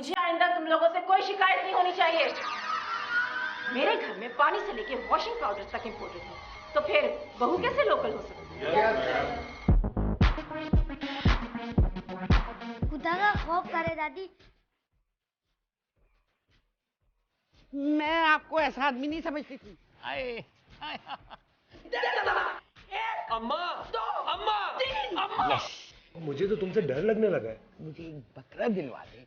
मुझे आइंदा तुम लोगों से कोई शिकायत नहीं होनी चाहिए। मेरे घर में पानी से लेके वॉशिंग पाउडर तक इम्पोर्टेड है, तो फिर बहू कैसे लोकल हो सकती है? खुदा का खौफ करे दादी। मैं आपको ऐसा आदमी नहीं समझती थी। आए, आए, अम्मा, अम्मा, अम्मा। मुझे तो तुमसे डर लगने लगा है। मुझे एक बकरा दिलवा दे।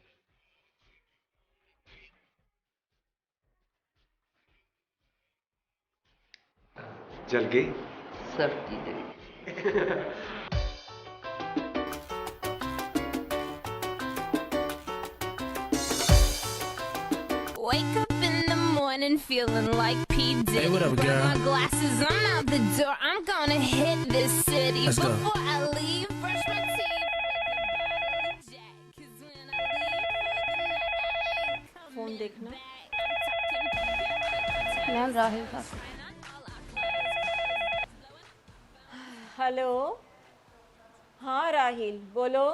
जल गई सर्दी दे। Wake up in the morning feeling like P. Diddy. Hey, what up, Grab girl? my glasses, I'm out the door. I'm gonna hit this city. Let's go. Before I leave, brush my teeth with a bottle of Jack. 'Cause when I leave for the night, I ain't coming phone देखना। back. I'm talking ma'am Rahil का hello, हाँ राहिल बोलो।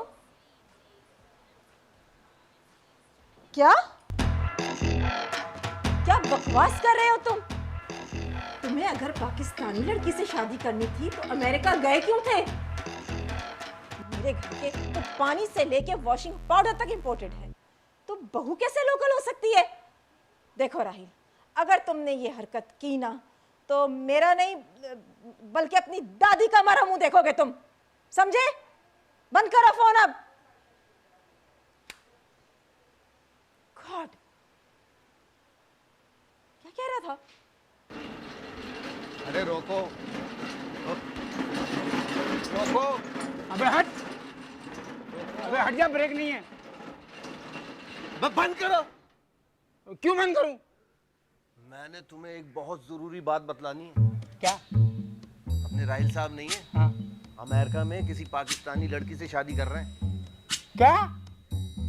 क्या क्या बकवास कर रहे हो तुम? तुम्हें अगर पाकिस्तानी लड़की से शादी करनी थी तो अमेरिका गए क्यों थे? मेरे घर के तो पानी से लेके वॉशिंग पाउडर तक इंपोर्टेड है, तो बहू कैसे लोकल हो सकती है? देखो राहिल, अगर तुमने ये हरकत की ना तो मेरा नहीं बल्कि अपनी दादी का मरा मुंह देखोगे तुम, समझे? बंद करो फोन अब। गॉड, क्या कह रहा था? अरे रोको, रोको। अबे हट, अबे हट जा, ब्रेक नहीं है। बंद करो। क्यों बंद करूं? मैंने तुम्हें एक बहुत जरूरी बात बतलानी है। क्या? अपने राहिल साहब नहीं है, हाँ। अमेरिका में किसी पाकिस्तानी लड़की से शादी कर रहे हैं। क्या?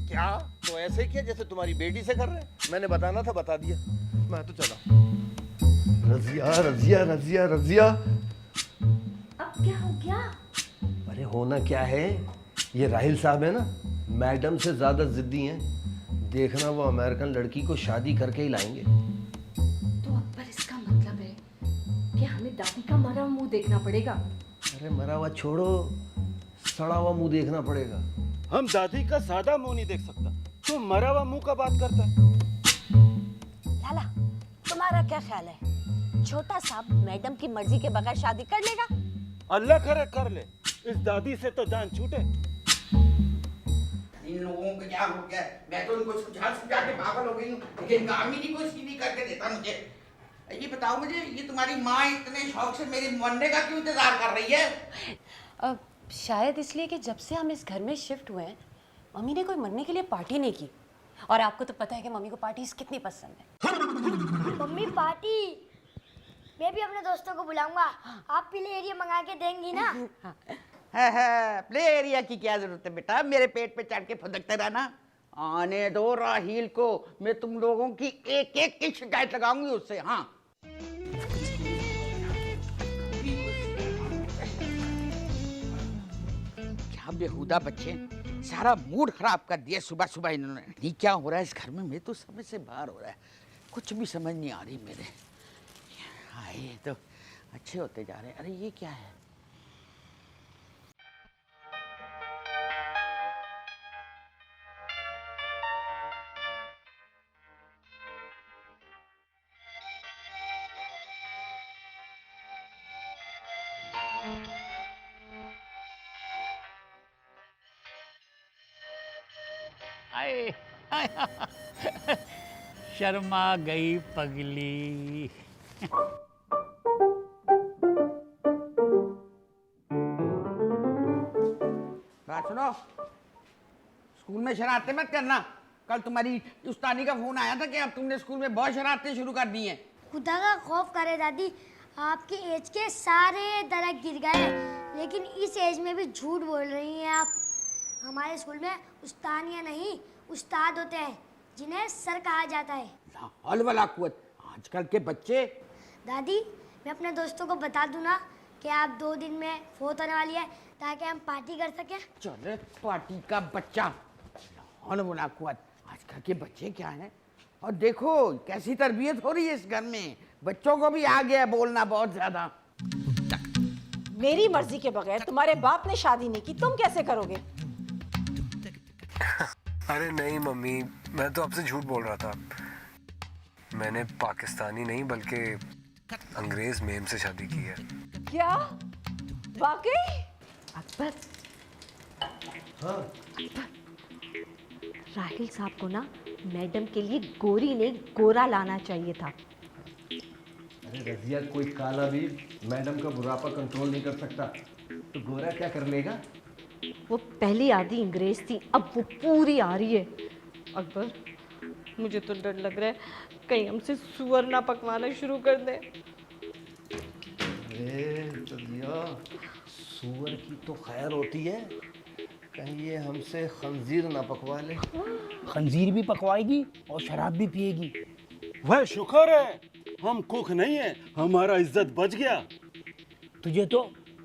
क्या? तो ऐसे किया जैसे तुम्हारी बेटी से कर रहे हैं। मैंने बताना था, बता दिया। मैं तो चला। रजिया, रजिया, रजिया, रजिया। अब क्या हो गया? अरे होना क्या है, ये राहिल साहब है ना, मैडम से ज्यादा जिद्दी हैं। देखना वो अमेरिकन लड़की को शादी करके ही लाएंगे। तो अकबर इसका मतलब है कि हमें दादी का मरा हुआ मुंह देखना पड़ेगा। अरे मरा हुआ छोड़ो, सड़ा हुआ मुंह देखना पड़ेगा। हम दादी का सादा मुंह नहीं देख सकता, तू मरा हुआ मुंह का बात करता है। लाला, तुम्हारा क्या ख्याल है? छोटा साहब मैडम की मर्जी के बगैर शादी कर लेगा? अल्लाह करे कर ले, इस दादी से तो जान छूटे। इन लोगों को क्या हो गया? मैं तो उनको समझा समझा के पागल हो गई हूँ, लेकिन काम ही नहीं कोई सीधी करके देता मुझे। ये बताओ मुझे, ये तुम्हारी माँ इतने शौक से मेरे मरने का क्यों इंतजार कर रही है? शायद इसलिए कि जब से हम इस घर में शिफ्ट हुए हैं, मम्मी ने कोई मरने के लिए पार्टी नहीं की। और आपको तो पता है कि मम्मी को पार्टीज कितनी पसंद है। मम्मी पार्टी, मैं भी अपने दोस्तों को बुलाऊंगा। आप पीले एरिया मंगा के देंगी ना? प्ले एरिया की क्या जरूरत है बेटा, मेरे पेट पे चढ़ के फुदकते रहना। आने दो राहील को, मैं तुम लोगों की एक एक की शिकायत लगाऊंगी उससे। हाँ, क्या बेहुदा बच्चे, सारा मूड खराब कर दिया सुबह सुबह इन्होंने। ये क्या हो रहा है इस घर में, मैं तो समझ से बाहर हो रहा है, कुछ भी समझ नहीं आ रही मेरे। हाँ, ये तो अच्छे होते जा रहे हैं। अरे ये क्या है? आए, आए, शर्मा गई पगली। बात सुनो, स्कूल में शरारतें मत करना। कल तुम्हारी उस्तानी का फोन आया था कि अब तुमने स्कूल में बहुत शरारतें शुरू कर दी हैं। खुदा का खौफ करे दादी, आपकी एज के सारे दरख्त गिर गए हैं, लेकिन इस एज में भी झूठ बोल रही हैं आप। हमारे स्कूल में उस्तानियाँ नहीं, उस्ताद होते हैं, जिन्हें सर कहा जाता है। हल वाला कुवत, आजकल के बच्चे। दादी, मैं अपने दोस्तों को बता दूँ ना कि आप 2 दिन में फोत होने वाली है, ताकि हम पार्टी कर सकें। चले पार्टी का बच्चा, हल वाला कुवत। आजकल घर के बच्चे क्या हैं, और देखो कैसी तरबियत हो रही है इस घर में। बच्चों को भी आ गया बोलना बहुत ज्यादा। मेरी मर्जी के बगैर तुम्हारे बाप ने शादी नहीं की, तुम कैसे करोगे? अरे नहीं मम्मी, मैं तो आपसे झूठ बोल रहा था। मैंने पाकिस्तानी नहीं बल्कि अंग्रेज मेम से शादी की है। क्या वाकई? अकबर, राहिल साहब को ना मैडम के लिए गोरी नहीं गोरा लाना चाहिए था। अरे रजिया, कोई काला भी मैडम का बुढ़ापा कंट्रोल नहीं कर सकता, तो गोरा क्या कर लेगा? वो पहली आधी अंग्रेज थी, अब वो पूरी आ रही है। अकबर, मुझे तो डर लग रहा है कहीं हमसे सुअर ना पकवाना शुरू कर दे। अरे रजिया, सुअर की तो खैर होती है, कहीं ये हमसे खंजीर ना पकवा ले। खंजीर भी पकवाएगी और शराब भी पिएगी। वह शुक्र है हम कुक नहीं है, हमारा इज्जत बच गया। तुझे तो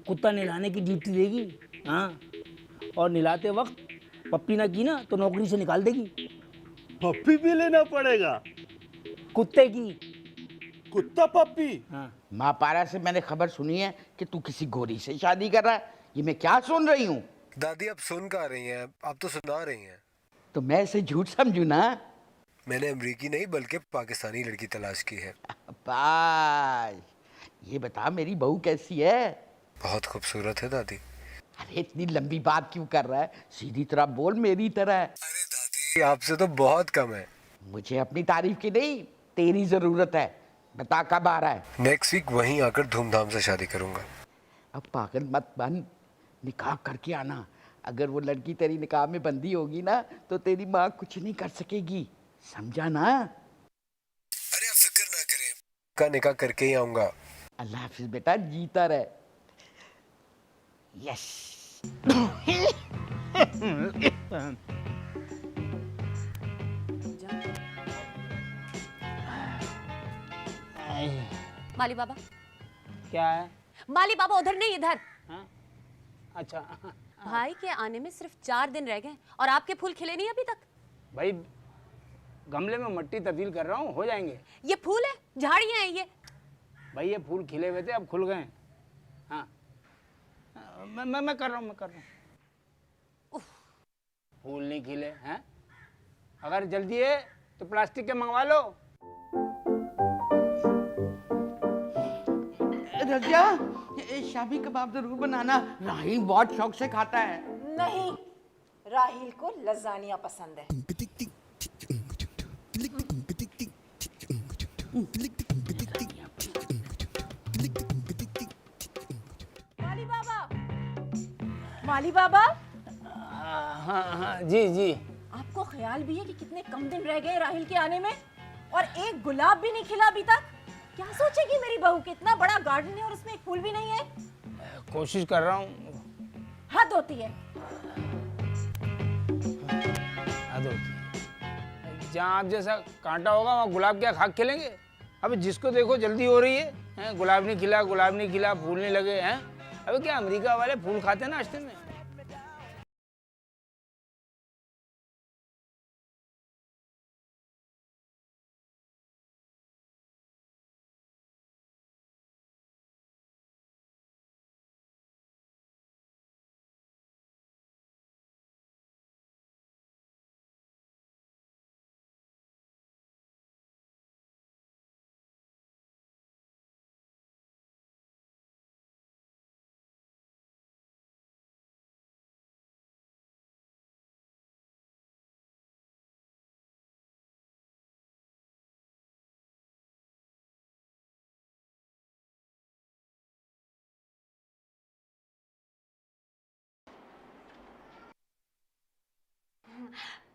कुत्ता नहलाने की ड्यूटी देगी, हाँ, और नहलाते वक्त पप्पी ना की ना तो नौकरी से निकाल देगी। पप्पी भी लेना पड़ेगा? कुत्ते की। कुत्ता पप्पी? हाँ। माँ पारा से मैंने खबर सुनी है कि तू किसी गोरी से शादी कर रहा है। ये मैं क्या सुन रही हूँ? दादी आप सुन कहाँ रही हैं, आप तो सुना रही हैं। तो मैं इसे झूठ समझू ना? मैंने अमेरिकी नहीं बल्कि पाकिस्तानी लड़की तलाश की है। बाय, ये बता मेरी बहू कैसी है? बहुत खूबसूरत है दादी। अरे इतनी लंबी बात क्यों कर रहा है, सीधी तरह बोल मेरी तरह। अरे दादी आपसे तो बहुत कम है। मुझे अपनी तारीफ की नहीं, तेरी जरूरत है। बता कब आ रहा है? नेक्स्ट वीक वहीं आकर धूमधाम से शादी करूंगा। अब पागल मत बन, निकाह करके आना। अगर वो लड़की तेरी निकाह में बंदी होगी ना तो तेरी माँ कुछ नहीं कर सकेगी, समझा ना? अरे आप फिक्र ना करें, का निकाह करके ही आऊंगा। अल्लाह हाफिज बेटा, जीता रहे। यस। माली बाबा, क्या है? माली बाबा उधर नहीं इधर। हाँ? अच्छा। भाई के आने में सिर्फ 4 दिन रह गए और आपके फूल खिले नहीं अभी तक। भाई गमले में मिट्टी तब्दील कर रहा हूँ, हो जाएंगे। ये फूल है, झाड़ियां हैं ये। भाई ये फूल खिले हुए थे, अब खुल गए। हाँ, मैं कर रहा हूँ, फूल नहीं खिले हैं? अगर जल्दी है तो प्लास्टिक के मंगवा लो। रजिया, शामी कबाब जरूर बनाना, राहिल बहुत शौक से खाता है। नहीं, राहिल को लजानिया पसंद है। माली बाबा, माली बाबा, हाँ, जी। आपको ख्याल भी है कि कितने कम दिन रह गए राहिल के आने में और एक गुलाब भी नहीं खिला अभी तक? क्या सोचेगी मेरी बहू? कितना बड़ा गार्डन है और उसमें एक फूल भी नहीं है। कोशिश कर रहा हूँ। हद होती है। जहाँ आप जैसा कांटा होगा वहाँ गुलाब क्या खाक खिलेंगे? अबे जिसको देखो जल्दी हो रही है, गुलाब नहीं खिला, फूल नहीं लगे हैं। अबे क्या अमेरिका वाले फूल खाते हैं नाश्ते में?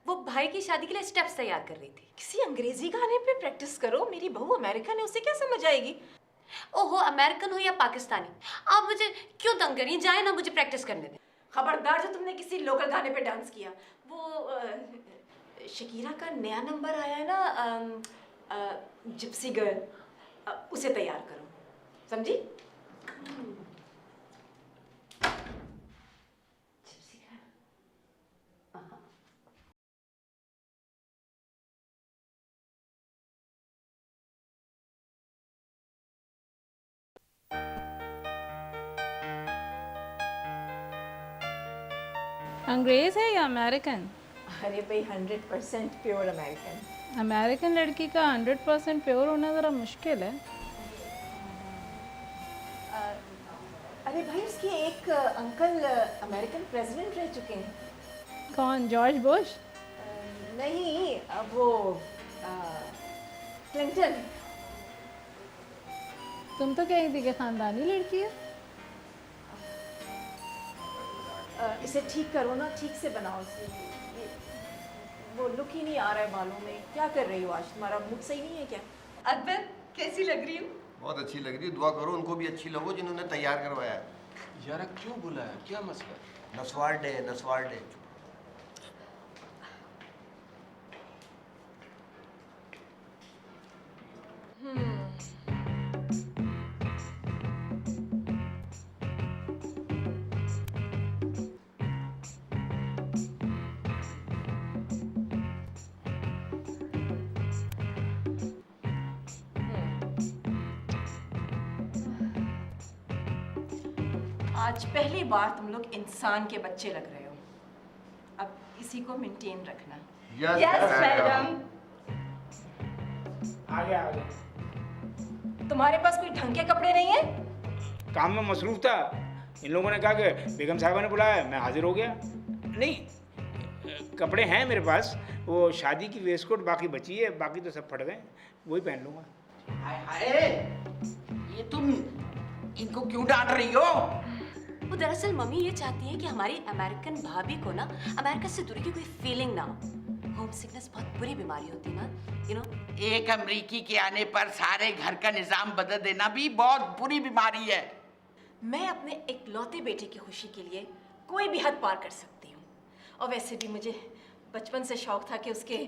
वो भाई की शादी के लिए स्टेप्स तैयार कर रही थी। किसी अंग्रेजी गाने पे प्रैक्टिस करो। मेरी बहू अमेरिकन है, उसे क्या समझ आएगी? ओहो, अमेरिकन हो या पाकिस्तानी, आप मुझे क्यों तंग करिए, जाए ना, मुझे प्रैक्टिस करने दें। खबरदार जो तुमने किसी लोकल गाने पे डांस किया। वो शकीरा का नया नंबर आया है ना, जिप्सी गर्ल, उसे तैयार करो, समझी? अंग्रेज है या अमेरिकन? अरे भाई 100% प्योर अमेरिकन। अमेरिकन लड़की का 100% प्योर होना ज़रा मुश्किल है। अरे भाई उसके एक अंकल अमेरिकन प्रेसिडेंट रह चुके हैं। कौन, जॉर्ज बुश? नहीं, वो क्लिंटन। तुम तो कही थी कि ख़ानदानी लड़की है। इसे ठीक करो ना, ठीक से बनाओ इसे। वो लुक ही नहीं आ रहा है बालों में। क्या कर रही हो आज? तुम्हारा मूड सही नहीं है क्या? अकबर कैसी लग रही हूँ? बहुत अच्छी लग रही है। दुआ करो उनको भी अच्छी लगो जिन्होंने तैयार करवाया है। यार क्यों बुलाया, क्या मसला? नस्वार डे, नस्वार डे। आज पहली बार तुम लोग इंसान के बच्चे लग रहे हो। अब इसी को मेंटेन रखना। Yes madam. आगे आगे। तुम्हारे पास कोई ढंग के कपड़े नहीं है? काम में मसरूफ था। इन लोगों ने कहा कि बेगम साहिबा ने बुलाया, मैं हाजिर हो गया। नहीं, कपड़े हैं मेरे पास। वो शादी की वेस्टकोट बाकी बची है, बाकी तो सब फट गए, वही पहन लूँगा। हाय हाय, ये तुम इनको क्यों डांट रही हो? वो दरअसल मम्मी ये चाहती है कि हमारी अमेरिकन भाभी को ना अमेरिका से दूरी की कोई फीलिंग ना हो। होम सिकनेस बहुत बुरी बीमारी होती है ना, यू नो। एक अमरीकी के आने पर सारे घर का निजाम बदल देना भी बहुत बुरी बीमारी है। मैं अपने इकलौते बेटे की खुशी के लिए कोई भी हद पार कर सकती हूँ। और वैसे भी मुझे बचपन से शौक था कि उसके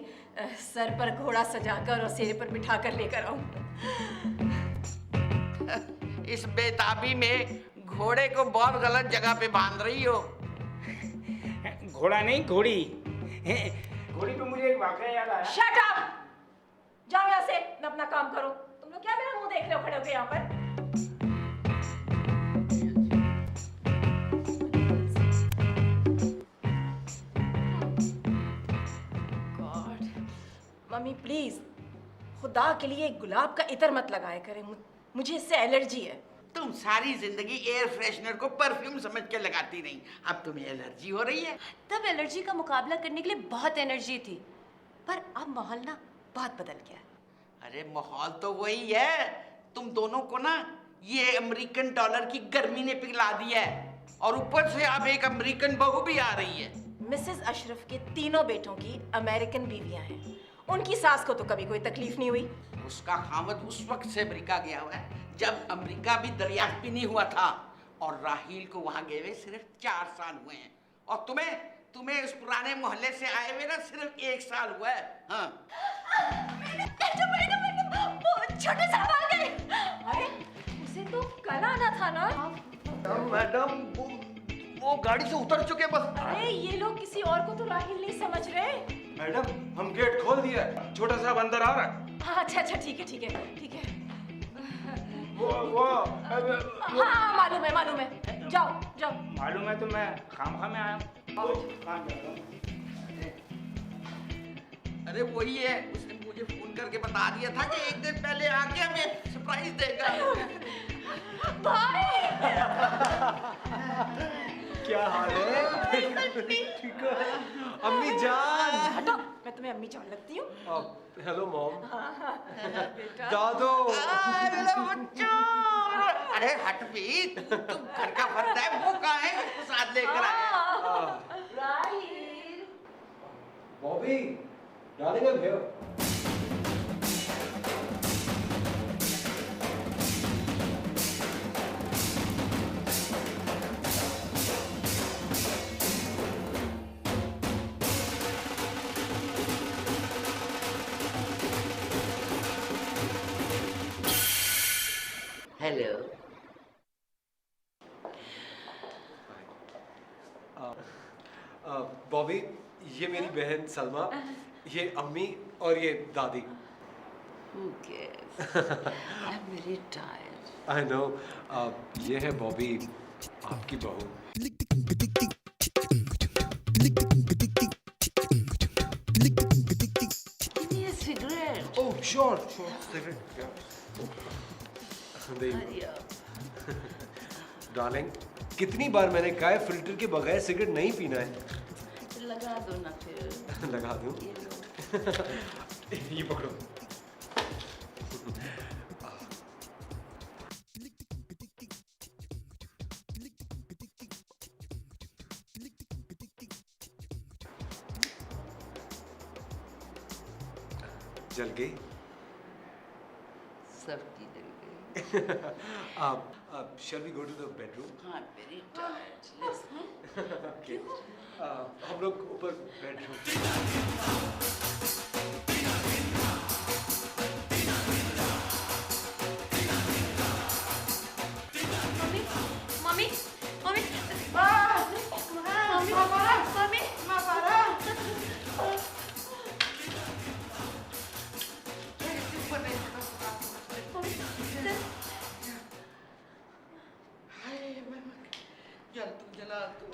सर पर घोड़ा सजाकर और सिर पर बिठा कर लेकर आऊँ। इस बेताबी में घोड़े को बहुत गलत जगह पे बांध रही हो। घोड़ा नहीं, घोड़ी। घोड़ी पे मुझे एक वाकया याद आया। Shut up! जाओ यहाँ से, न अपना काम करो। तुम लोग क्या मेरा मुंह देख रहे हो खड़े होके यहाँ पर? गॉड, मम्मी प्लीज, खुदा के लिए गुलाब का इत्र मत लगाया करें। मुझे इससे एलर्जी है। तुम सारी जिंदगी एयर फ्रेशनर को परफ्यूम समझ के लगाती रही, अब तुम्हें एलर्जी हो रही है। तब एलर्जी का मुकाबला करने के लिए बहुत एनर्जी थी, पर अब माहौल ना बहुत बदल गया। अरे माहौल तो वही है, तुम दोनों को ना ये अमेरिकन डॉलर की गर्मी ने पिघला दिया है, और ऊपर से अब एक अमेरिकन बहू भी आ रही है। मिसेस अशरफ के तीनों बेटों की अमेरिकन बीवियां हैं। उनकी सास को तो कभी कोई तकलीफ नहीं हुई। उसका खामद उस वक्त से अमेरिका गया हुआ है जब अमेरिका भी दरियाफ्त भी नहीं हुआ था, और राहील को वहां गए हुए सिर्फ 4 साल हुए हैं, और तुम्हें उस पुराने मोहल्ले से आए हुए ना सिर्फ 1 साल हुआ है। हाँ। छोटे साहब आ गए। अरे उसे तो कल आना था ना। मैडम वो गाड़ी से उतर चुके बस। अरे ये लोग किसी और को तो राहील नहीं समझ रहे। मैडम हम गेट खोल दिया, छोटा साहब अंदर आ रहा है। हाँ अच्छा ठीक है ठीक है ठीक है। हाँ मालूम है। जाओ। मालूम है तो मैं खामखा में आया हूँ। अरे वही है, उसने मुझे फोन करके बता दिया था कि 1 दिन पहले आके हमें सरप्राइज देगा। भाई क्या हाल है? ठीक है अम्मी जान। हटो, मैं तुम्हें अम्मी जान लगती हूँ। Hello mom. बेटा दादो। अरे हट भी, तुम घर का फर्द है, वो कहाँ है उसको साथ लेकर आया? राहील। बॉबी डालेंगे भेव। हेलो। बॉबी, ये मेरी बहन सलमा, ये अम्मी और ये दादी। I'm very tired. I know. ये है बॉबी, आपकी बहू। श्योर सिगरेट डार्लिंग, कितनी बार मैंने कहा है फिल्टर के बगैर सिगरेट नहीं पीना है। लगा दो ना फिर। लगा दूं? ये पकड़ो। जल गई? सबकी जल गई। shall we go to the bedroom? हाँ, very tired. Let's Okay. हम लोग ऊपर bedroom. Mummy mummy mummy mummy mummy जला तू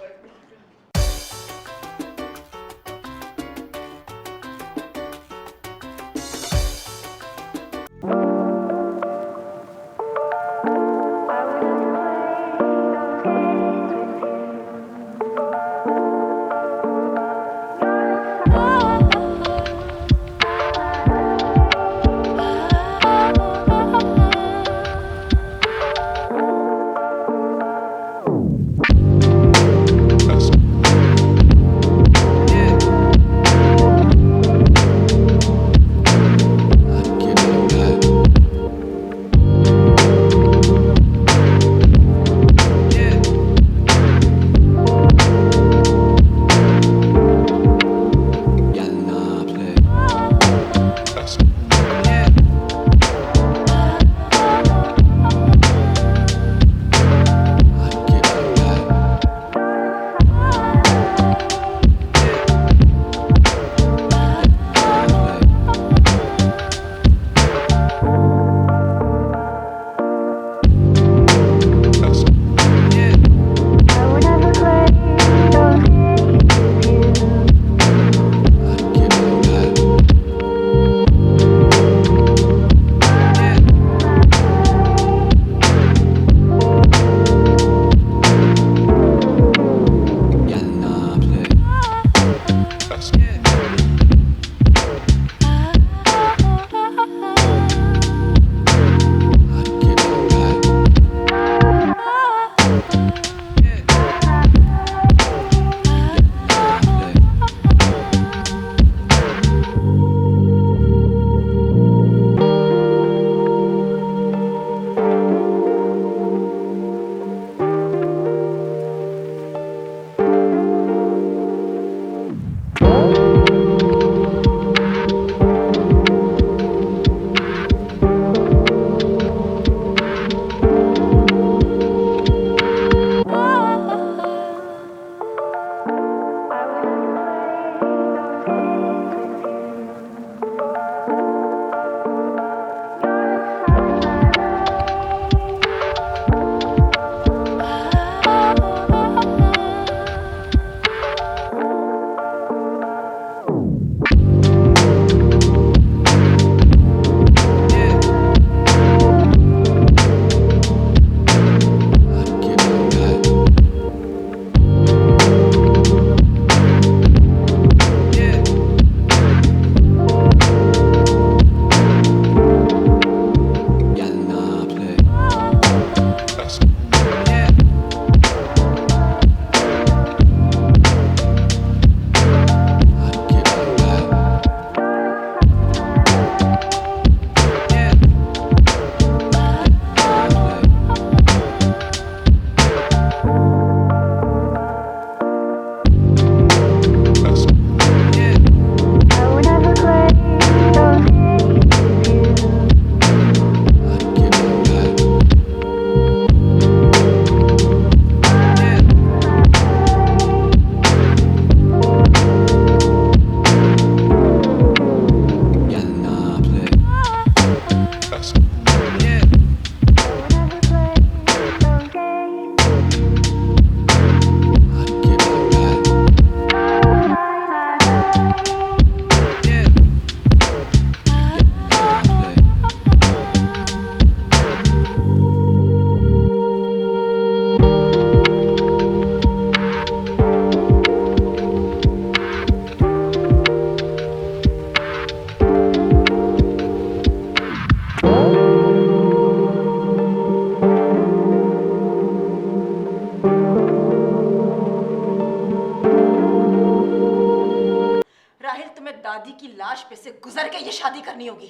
गुजर के ये शादी करनी होगी।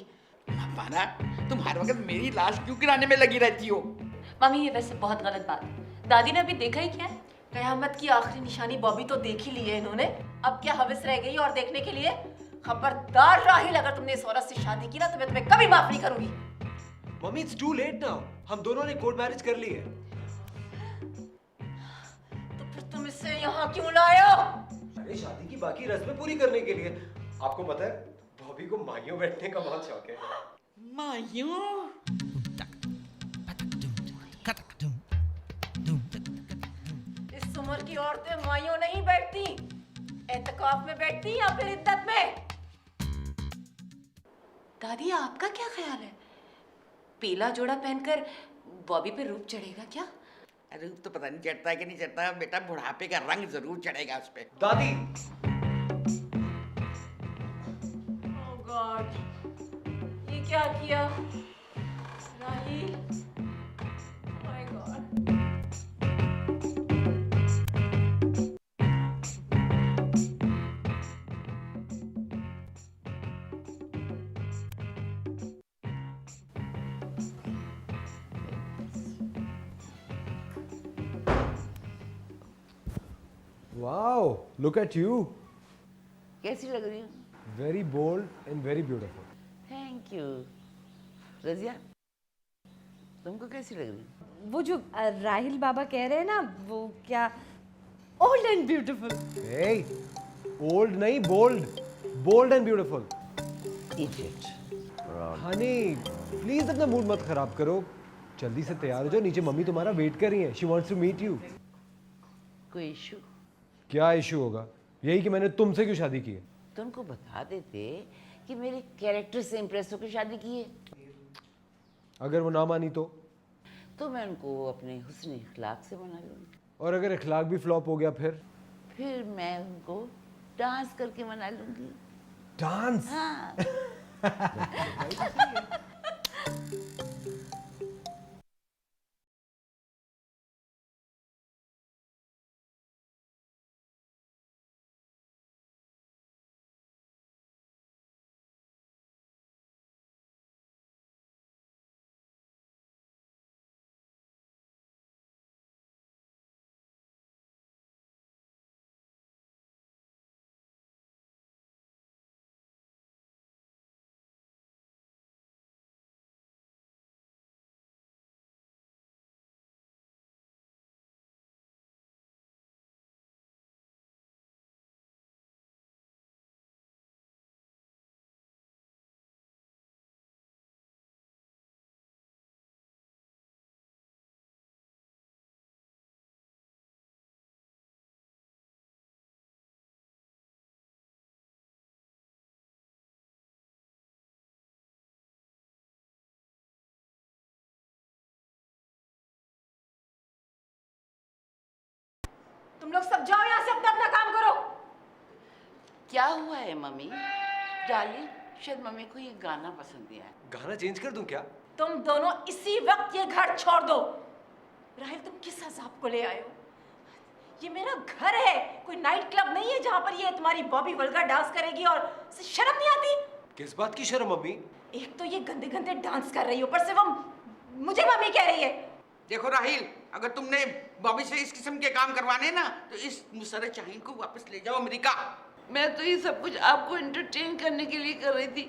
माना तुम हर वक्त मेरी लाश क्यों गिराने में लगी रहती हो? मम्मी ये वैसे बहुत गलत बात है। दादी ने अभी देखा ही क्या है? कयामत की आखिरी निशानी बॉबी तो देख ही ली है इन्होंने, अब क्या हवस रह गई और देखने के लिए? खबरदार राहिल, अगर तुमने इस औरत से शादी की ना तो मैं तुम्हें कभी माफ नहीं करूंगी। Mummy it's too late now, हम दोनों ने कोर्ट मैरिज कर ली है। तो फिर तुम इसे यहाँ क्यों लाए हो? अरे शादी की बाकी रस्में पूरी करने के लिए। आपको पता है बॉबी को माइयों बैठने का बहुत शौक है। मायूं? इस उम्र की औरतें मायूं नहीं बैठती, एतकाफ में बैठती या फिर इद्दत में। दादी आपका क्या ख्याल है? पीला जोड़ा पहनकर बॉबी पे रूप चढ़ेगा क्या? अरे तो पता नहीं चढ़ता है कि नहीं चढ़ता बेटा, बुढ़ापे का रंग जरूर चढ़ेगा उस पे। दादी Oh God, ये क्या किया? Rahil, oh my God. Wow, look at you, कैसी लग रही हूँ? Very bold and very beautiful. Thank you. Razia, तुमको कैसी लग रही हूँ? वो जो राहिल बाबा कह रहे हैं ना, वो क्या old and beautiful. Hey, old नहीं bold, bold and beautiful. Idiot. Honey please अपना मूड मत खराब करो, जल्दी से तैयार हो जाओ, नीचे मम्मी तुम्हारा वेट कर रही है। She wants to meet you. कोई इशू? क्या इशू होगा? यही कि मैंने तुमसे क्यों शादी की है। तुमको बता देते कि मेरे कैरेक्टर से इम्प्रेस होकर शादी की है। अगर वो ना मानी तो मैं उनको अपने हुस्न इखलाक से मना लूंगी। और अगर इखलाक भी फ्लॉप हो गया फिर मैं उनको डांस करके मना लूंगी। डांस? हाँ। तुम लोग सब जाओ यहाँ से, अपना अपना काम करो। क्या हुआ है मम्मी? डार्लिंग, शायद मम्मी को ये गाना पसंद नहीं आया। गाना चेंज कर दूं क्या? तुम दोनों इसी वक्त ये घर छोड़ दो। राहिल, तुम किस अजाब को ले आए हो? ये मेरा घर है, कोई नाइट क्लब नहीं है जहाँ पर ये तुम्हारी बॉबी वल्गर डांस करेगी और इसे शर्म नहीं आती? किस बात की शर्म मम्मी? एक तो ये गंदे गंदे डांस कर रही हो, ऊपर से वो मुझे मम्मी कह रही है। देखो राहिल, अगर तुमने बॉबी से इस किस्म के काम करवाने ना तो इस मुसर्रत शाहीन को वापस ले जाओ अमेरिका। मैं तो ये सब कुछ आपको एंटरटेन करने के लिए कर रही थी,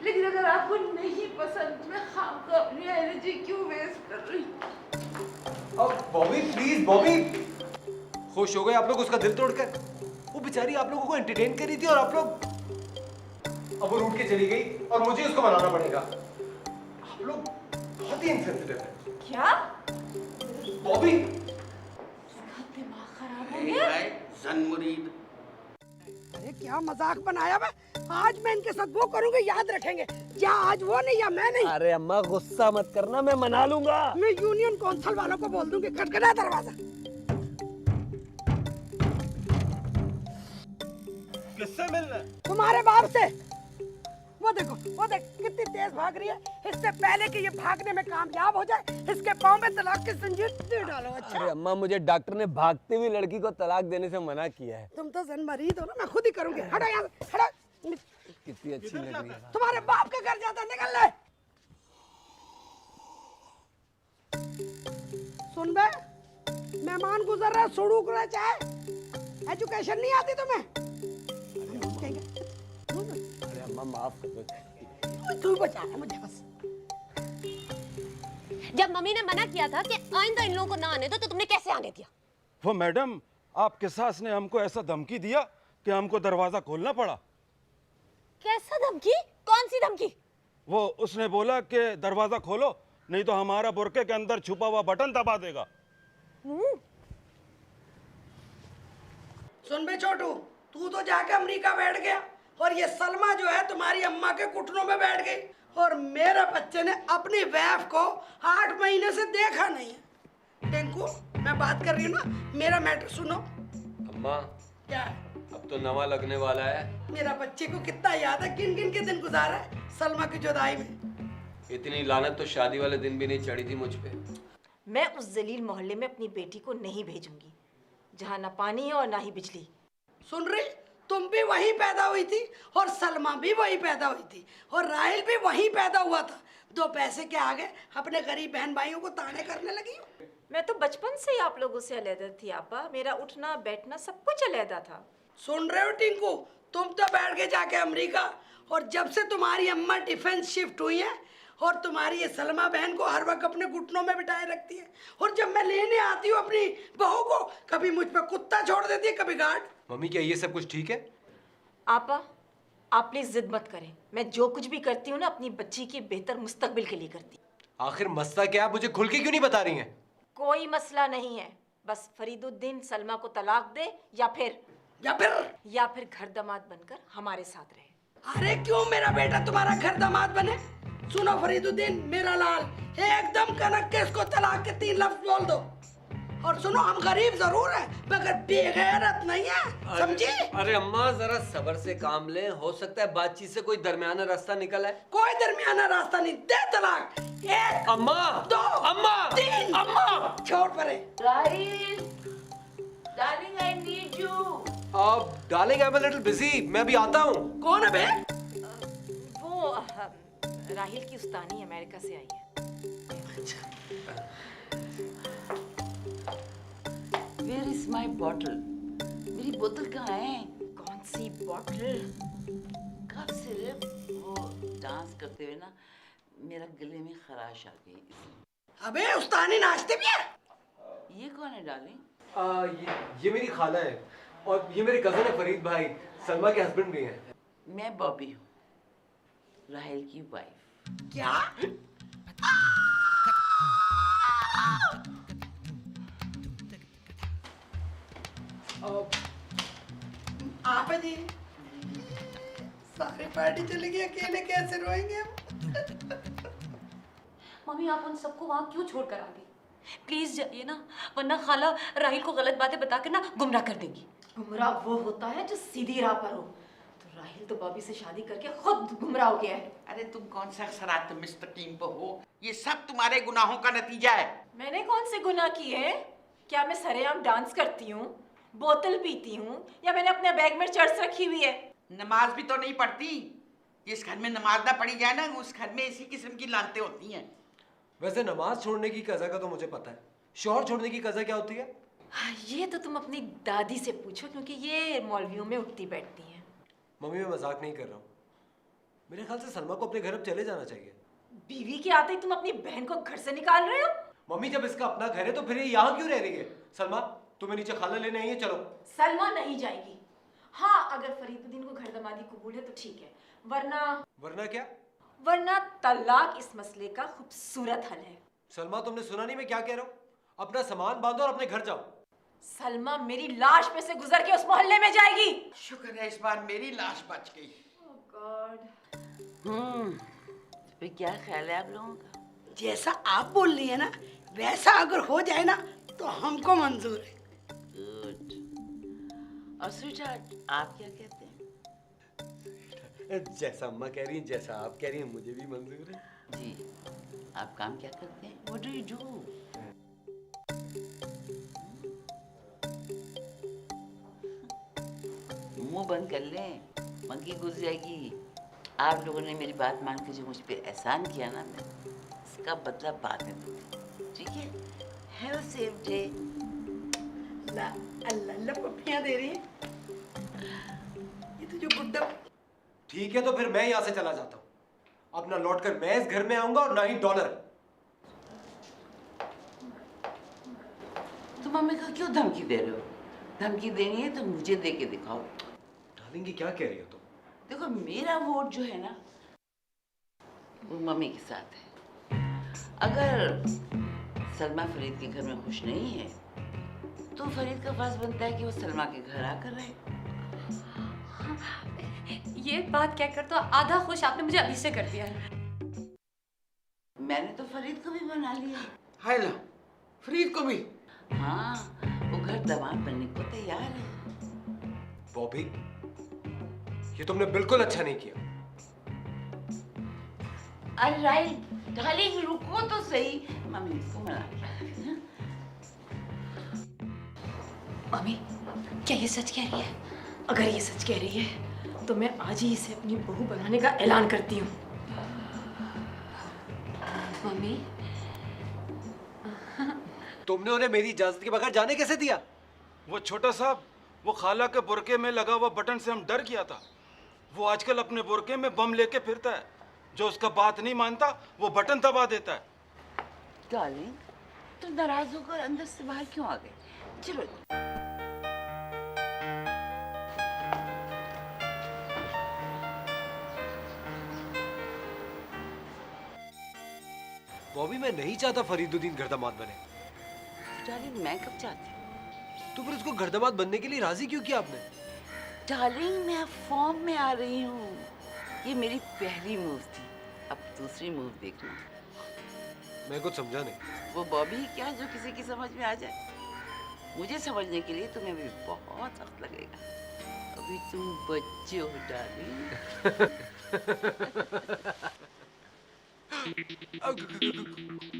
लेकिन अगर आपको नहीं पसंद मैं आपको अपनी एनर्जी क्यों वेस्ट कर रही हूँ? अब बॉबी प्लीज, बॉबी खुश हो गए आप लोग उसका दिल तोड़कर? वो बेचारी आप लोगों को एंटरटेन कर रही थी और आप लोग, अब वो रूठ के चली गई और मुझे उसको मनाना पड़ेगा। आप लोग बहुत ही इनसेंसिटिव हैं। क्या? बॉबी, दिमाग खराब हो गया? जन मुरीद। अरे क्या मजाक बनाया मैं? आज मैं इनके साथ वो करूंगी, याद रखेंगे। या आज वो नहीं या मैं नहीं। अरे अम्मा गुस्सा मत करना, मैं मना लूंगा। मैं यूनियन कौंसिल वालों को बोल दूंगी, खटखटा दरवाजा। किससे मिलना? तुम्हारे बाप से। वो देखो, वो देख कितनी तेज भाग रही है। इससे पहले कि ये भागने में कामयाब हो जाए, इसके पाँव में तलाक की जंजीर दे डालो। अच्छा? अरे अम्मा, मुझे डॉक्टर ने भागते हुए लड़की को तलाक देने से मना किया है। तुम तो जन मरीद हो ना, मैं खुद ही करूंगी। हटो यहाँ से, हटो। कितनी अच्छी लग रही है। तुम्हारे बाप के घर जाता, निकल ले। सुन बे, मेहमान गुजर रहा, सुड़ूक रहा, चाहे एजुकेशन नहीं आती तुम्हें? अरे अम्मा माफ कर दो। तू बचा है मुझे बस। जब मम्मी ने मना किया था कि आइंदा इन लोगों को ना आने दो, तो तुमने कैसे आने दिया? वो मैडम, आपके सास ने हमको ऐसा धमकी दिया कि हमको दरवाजा खोलना पड़ा। कैसा धमकी? कौन सी धमकी? वो उसने बोला कि दरवाजा खोलो, नहीं तो हमारा बुरके के अंदर छुपा हुआ बटन दबा देगा। सुन बे छोटू, तू तो जाके अमेरिका बैठ गया और ये सलमा जो है तुम्हारी अम्मा के घुटनों में बैठ गई, और मेरे बच्चे ने अपनी वाइफ को 8 महीने से देखा नहीं है। टिंकू, मैं बात कर रही हूँ ना, मेरा मैटर सुनो। अम्मा क्या? अब तो नवा लगने वाला है। मेरा बच्चे को कितना याद है, किन किन के दिन गुजारा है सलमा की जुदाई में। इतनी लानत तो शादी वाले दिन भी नहीं चढ़ी थी मुझ पे। मैं उस जलील मोहल्ले में अपनी बेटी को नहीं भेजूंगी जहाँ ना पानी है और ना ही बिजली। सुन रही, तुम भी वहीं पैदा हुई थी और सलमा भी वहीं पैदा हुई थी और राहिल भी वहीं पैदा हुआ था। 2 पैसे के आगे अपने गरीब बहन भाइयों को ताने करने लगी हो। मैं तो बचपन से ही आप लोगों से अलहदा थी आपा, मेरा उठना बैठना सब कुछ अलहदा था। सुन रहे हो टिंकू, तुम तो बैठ गए जाके अमेरिका, और जब से तुम्हारी अम्मा डिफेंस शिफ्ट हुई है और तुम्हारी ये सलमा बहन को हर वक्त अपने घुटनों में बिठाए रखती है, और जब मैं लेने आती हूँ अपनी बहू को, कभी मुझ पे कुत्ता छोड़ देती है, कभी गार्ड। मम्मी क्या ये सब कुछ ठीक है? आपा, आप प्लीज जिद मत करें। मैं जो कुछ भी करती हूँ ना अपनी बच्ची के बेहतर मुस्तकबिल के लिए करती हूँ। आखिर मसला क्या है? मुझे खुल के क्यों नहीं बता रही हैं? कोई मसला नहीं है, बस फरीदुद्दीन सलमा को तलाक दे या फिर घर दामाद बनकर हमारे साथ रहे। अरे क्यों मेरा बेटा तुम्हारा घर दामाद बने? सुनो फरीदुद्दीन, मेरा लाल, एकदम कनक के इसको तलाक के 3 लफ्ज बोल दो। और सुनो, हम गरीब जरूर हैं मगर बेगैरत नहीं है, समझी? अरे अम्मा जरा सब्र से काम ले, हो सकता है बातचीत से कोई दरमियाना रास्ता निकल आए। कोई दरमियाना रास्ता नहीं, दे तलाक। 1 अम्मा 2 अम्मा 3 अम्मा छोड़ परे। Rahil, darling I need you. Darling I am a little busy, मैं अभी आता हूँ। कौन है बे? वो राहिल की उस्तानी अमेरिका से आई है। Where is my bottle? मेरी बोतल कहाँ है? कौन सी बॉटल? कब सिर्फ वो डांस करते हुए ना मेरा गले में खराश आ गई। अबे उस्तानी नाचते भी है? ये कौन है डार्लिंग? ये मेरी खाला है और ये मेरे कजन है फरीद भाई, सलमा के हस्बैंड भी हैं। मैं बॉबी हूँ, राहिल की वाइफ। क्या? आप जी, सारी पार्टी चली गई, अकेले कैसे रोएंगे हम? मम्मी, आप उन सबको वहाँ क्यों छोड़ कर आ गई? प्लीज जाइए ना, वरना खाला राहिल को गलत बातें बताकर ना गुमराह कर देंगी। गुमराह वो होता है जो सीधी राह पर हो। तो राहिल तो बॉबी से शादी करके खुद गुमराह हो गया है। अरे तुम कौन सा शरारत मुस्तकीम पे हो? ये सब तुम्हारे गुनाहों का नतीजा है। मैंने कौन से गुनाह किए हैं? क्या मैं सरेआम डांस करती हूँ, बोतल पीती हूँ, या मैंने अपने बैग में चर्च रखी हुई है? नमाज भी तो नहीं पढ़ती। जिस घर में नमाज ना पढ़ी जाए ना, उस घर में इसी किस्म की लानतें होती हैं। वैसे नमाज छोड़ने की कज़ा का तो मुझे पता है, शौहर छोड़ने की कज़ा क्या होती है? ये तो तुम अपनी दादी से पूछो, क्योंकि ये मौलवियों में उठती बैठती हैं। मम्मी मैं मजाक नहीं कर रहा हूँ, मेरे ख्याल से सलमा को अपने घर अब चले जाना चाहिए। बीवी के आते ही तुम अपनी बहन को घर से निकाल रहे हो? मम्मी जब इसका अपना घर है तो फिर ये यहाँ क्यों रह रही है? सलमा तुम्हें नीचे खाना लेने आई है, चलो। सलमा नहीं जाएगी। हाँ, अगर फरीदुद्दीन को घर दमादी कबूल है तो ठीक है, वरना क्या? वरना तलाक इस मसले का खूबसूरत हल है। सलमा तुमने सुना नहीं मैं क्या कह रहा हूँ? अपना सामान बांधो और अपने घर जाओ। सलमा मेरी लाश में से गुजर के उस मोहल्ले में जाएगी। शुक्र है इस बार मेरी लाश बच गई। Oh God। तो क्या ख्याल है आप लोगों का? जैसा आप बोल रही है ना, वैसा अगर हो जाए ना तो हमको मंजूर है। गुड। और स्वीटहार्ट, आप क्या कहते हैं? जैसा अम्मा कह रही हैं, जैसा आप कह रही हैं, मुझे भी मंजूर है। जी, आप काम क्या करते हैं? What do you do? मुंह बंद कर लें, मंकी घुस जाएगी। आप लोगों ने मेरी बात मान के जो मुझ पे एहसान किया ना, मैं इसका बदला बाद में दूंगी, ठीक है? Have a safe day. ला अल्लाह अल्लाह पप्पियां दे रही है। ये तो जो गुड्डा। ठीक है, तो फिर मैं यहाँ से चला जाता हूँ। अब ना लौट कर मैं इस घर में आऊंगा और ना ही डॉलर। तुम मम्मी को क्यों धमकी दे रहे हो? धमकी देनी है तो मुझे दे के दिखाओ। डार्लिंग, ये क्या कह रही हो तुम? देखो, मेरा वोट जो है ना, वो मम्मी के साथ है। अगर सलमा फरीद के घर में खुश नहीं है तो फरीद का फर्ज बनता है कि वो सलमा के घर आकर रहे। ये बात कहकर तो आधा खुश आपने मुझे अभी से कर दिया है। मैंने तो फरीद को भी बना लिया। हाय ला, फरीद को भी? हाँ, वो घर दामाद बनने को तैयार है। बॉबी, ये तुमने बिल्कुल अच्छा नहीं किया। अरे राइट डार्लिंग, रुको तो सही, मम्मी इसको मना लिया। मम्मी, क्या ये सच कह रही है? अगर ये सच कह रही है तो मैं आज ही इसे अपनी बहू बनाने का ऐलान करती हूँ। मम्मी, तुमने उन्हें मेरी इजाजत के बगैर जाने कैसे दिया? वो छोटा साहब, वो खाला के बुरके में लगा हुआ बटन से हम डर गया था। वो आजकल अपने बुरके में बम लेके फिरता है। जो उसका बात नहीं मानता वो बटन दबा देता है। डार्लिंग, तुम नाराज होकर अंदर से बाहर क्यों आ गए? चलो। बॉबी, मैं नहीं चाहता फरीदुद्दीन घर दामाद बने। डार्लिंग, मैं कब चाहती हूँ? तो फिर उसको घर दामाद बनने के लिए राजी क्यों किया आपने? डार्लिंग, मैं फॉर्म में आ रही हूँ। ये मेरी पहली मूव थी, अब दूसरी मूव देखना। मैं कुछ समझा नहीं। वो बॉबी क्या जो किसी की समझ में आ जाए? मुझे समझने के लिए तुम्हें अभी बहुत वक्त लगेगा। अभी तुम बच्चे हो डार्लिंग।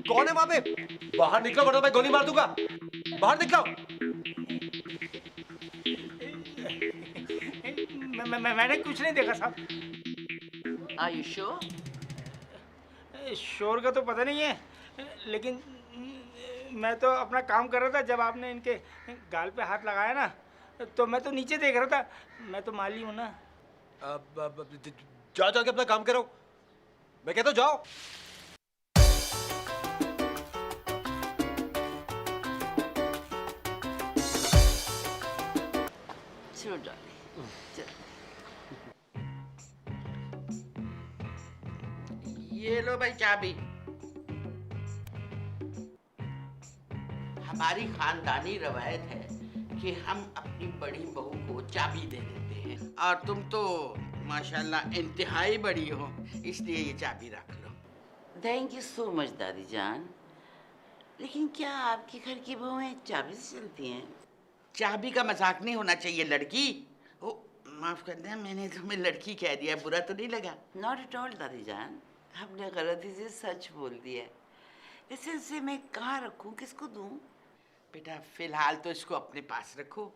कौन है वहां पे? बाहर निकलो वरना मैं गोली मार दूंगा। बाहर निकलो। मैंने कुछ नहीं देखा साहब। Are you sure? शोर का तो पता नहीं है, लेकिन मैं तो अपना काम कर रहा था। जब आपने इनके गाल पे हाथ लगाया ना, तो मैं तो नीचे देख रहा था। मैं तो माली हूँ ना। जाओ जाके अपना काम करो। मैं कहता हूँ जाओ। चलो डार्लिंग, चलो। ये लो भाई चाबी। हमारी खानदानी रवायत है कि हम अपनी बड़ी बहू को चाबी दे देते हैं, और तुम तो माशाल्लाह इंतहाई बड़ी हो, इसलिए ये चाबी रख लो। थैंक यू सो मच दादी जान। लेकिन क्या आपके घर की बहुएं चाबी से चलती हैं? चाबी का मजाक नहीं होना चाहिए लड़की। ओ, माफ कर दें, मैंने तुम्हें लड़की कह दिया, बुरा तो नहीं लगा? नॉट एट ऑल दादी जान, हमने गलती से सच बोल दिया। इसे मैं कहाँ रखूँ, किसको दूँ? बेटा फिलहाल तो इसको अपने पास रखो।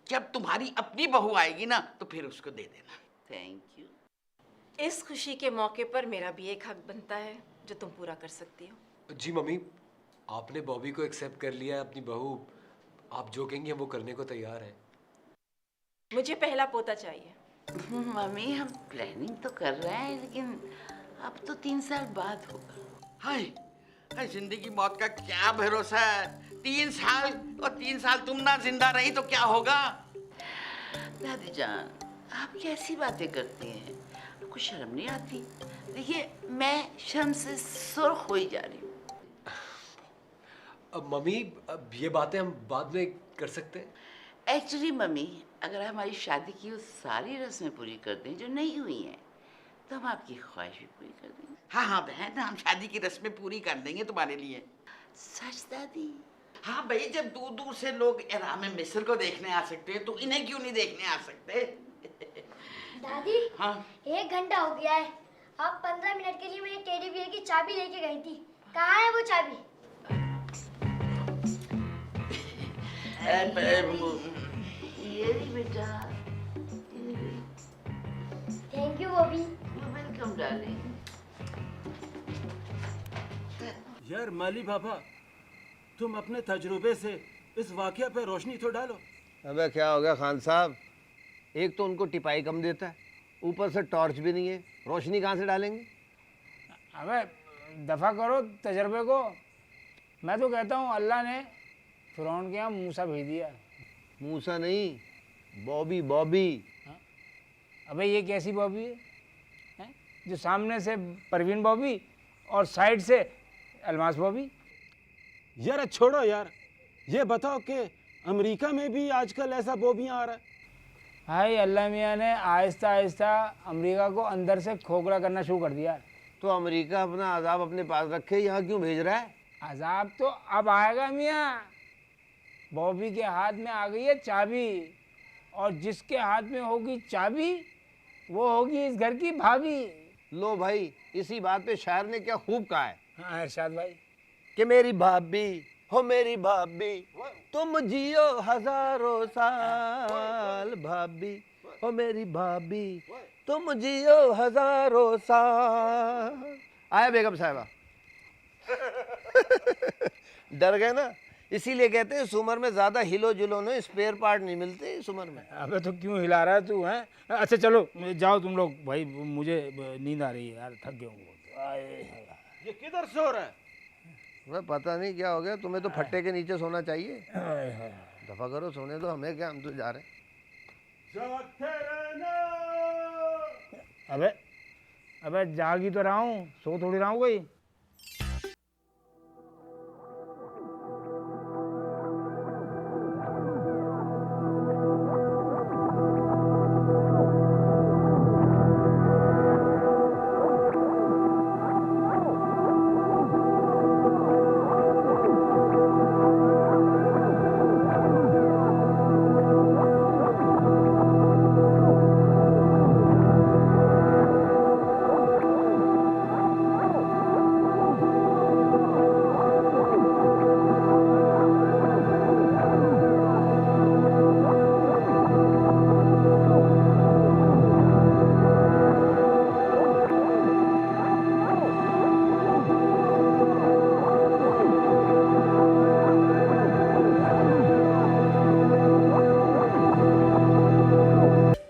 जब तुम्हारी अपनी बहू आएगी ना तो फिर उसको दे देना। Thank you. इस खुशी के मौके पर मेरा भी एक हक बनता है जो तुम पूरा कर सकती हो। जी मम्मी, आपने बॉबी को एक्सेप्ट कर लिया है अपनी बहू। आप जो कहेंगे वो करने को तैयार है। मुझे पहला पोता चाहिए। मम्मी, हम प्लानिंग तो कर रहे हैं, लेकिन अब तो 3 साल बाद होगा। हाय हाय, जिंदगी मौत का क्या भरोसा है। 3 साल, और 3 साल तुम ना जिंदा रही तो क्या होगा? दादी जान, आप कैसी बातें करती हैं? आपको शर्म नहीं आती? देखिए, मैं शर्म से सुर्ख हो ही जा रही हूँ। अब मम्मी, अब ये बातें हम बाद में कर सकते हैं। एक्चुअली मम्मी, अगर हमारी शादी की वो सारी रस्में पूरी कर दें जो नहीं हुई हैं, तो हम आपकी ख्वाहिश भी पूरी कर देंगे। हाँ हाँ बहन, हम शादी की रस्में पूरी कर देंगे तुम्हारे लिए। सच दादी? हाँ भाई, जब दूर दूर से लोग इराम मिस्र को देखने आ सकते हैं तो इन्हें क्यों नहीं देखने आ सकते? दादी, हाँ 1 घंटा हो गया है। अब 15 मिनट के लिए मेरे टेडी बियर की चाबी लेके गई थी। कहाँ है वो चाबी? ये बेटा। Thank you Bobby. Welcome darling. यार माली बाबा, तुम अपने तजुर्बे से इस वाकया पे रोशनी तो डालो। अबे क्या हो गया खान साहब, एक तो उनको टिपाई कम देता है, ऊपर से टॉर्च भी नहीं है, रोशनी कहाँ से डालेंगे? अबे दफा करो तजर्बे को। मैं तो कहता हूँ अल्लाह ने फिरौन के यहाँ मूसा भेज दिया। मूसा नहीं, बॉबी बॉबी। अबे ये कैसी बॉबी है, हैं? जो सामने से परवीन बॉबी और साइड से अलमास बॉबी। यार छोड़ो यार, ये बताओ कि अमेरिका में भी आजकल ऐसा बॉबियाँ आ रहा है? भाई अल्लाह मियाँ ने आहिस्ता आहिस्ता अमेरिका को अंदर से खोखला करना शुरू कर दिया। तो अमेरिका अपना अजाब अपने पास रखे, यहाँ क्यों भेज रहा है? अजाब तो अब आएगा मियाँ। बॉबी के हाथ में आ गई है चाबी, और जिसके हाथ में होगी चाबी वो होगी इस घर की भाभी। लो भाई, इसी बात पे शायर ने क्या खूब कहा है। हाँ इरशाद भाई, कि मेरी भाभी हो मेरी भाभी, तुम जियो हजारों साल, भाभी हो मेरी भाभी, तुम जियो हजारों साल। आया बेगम साहिबा? डर गए ना? इसीलिए कहते हैं इस उम्र में ज्यादा हिलो जुलो न, स्पेयर पार्ट नहीं मिलते इस उम्र में। अबे तो क्यों हिला रहा है तू, हैं? अच्छा चलो जाओ तुम लोग, भाई मुझे नींद आ रही है यार, थक गया हूँ। ये किधर सो रहा है? वह पता नहीं क्या हो गया, तुम्हें तो फट्टे के नीचे सोना चाहिए। दफा करो, सोने दो, हमें क्या, हम तो जा रहे हैं। अबे अबे जाग ही तो रहा हूँ, सो थोड़ी रहा हूँ कोई।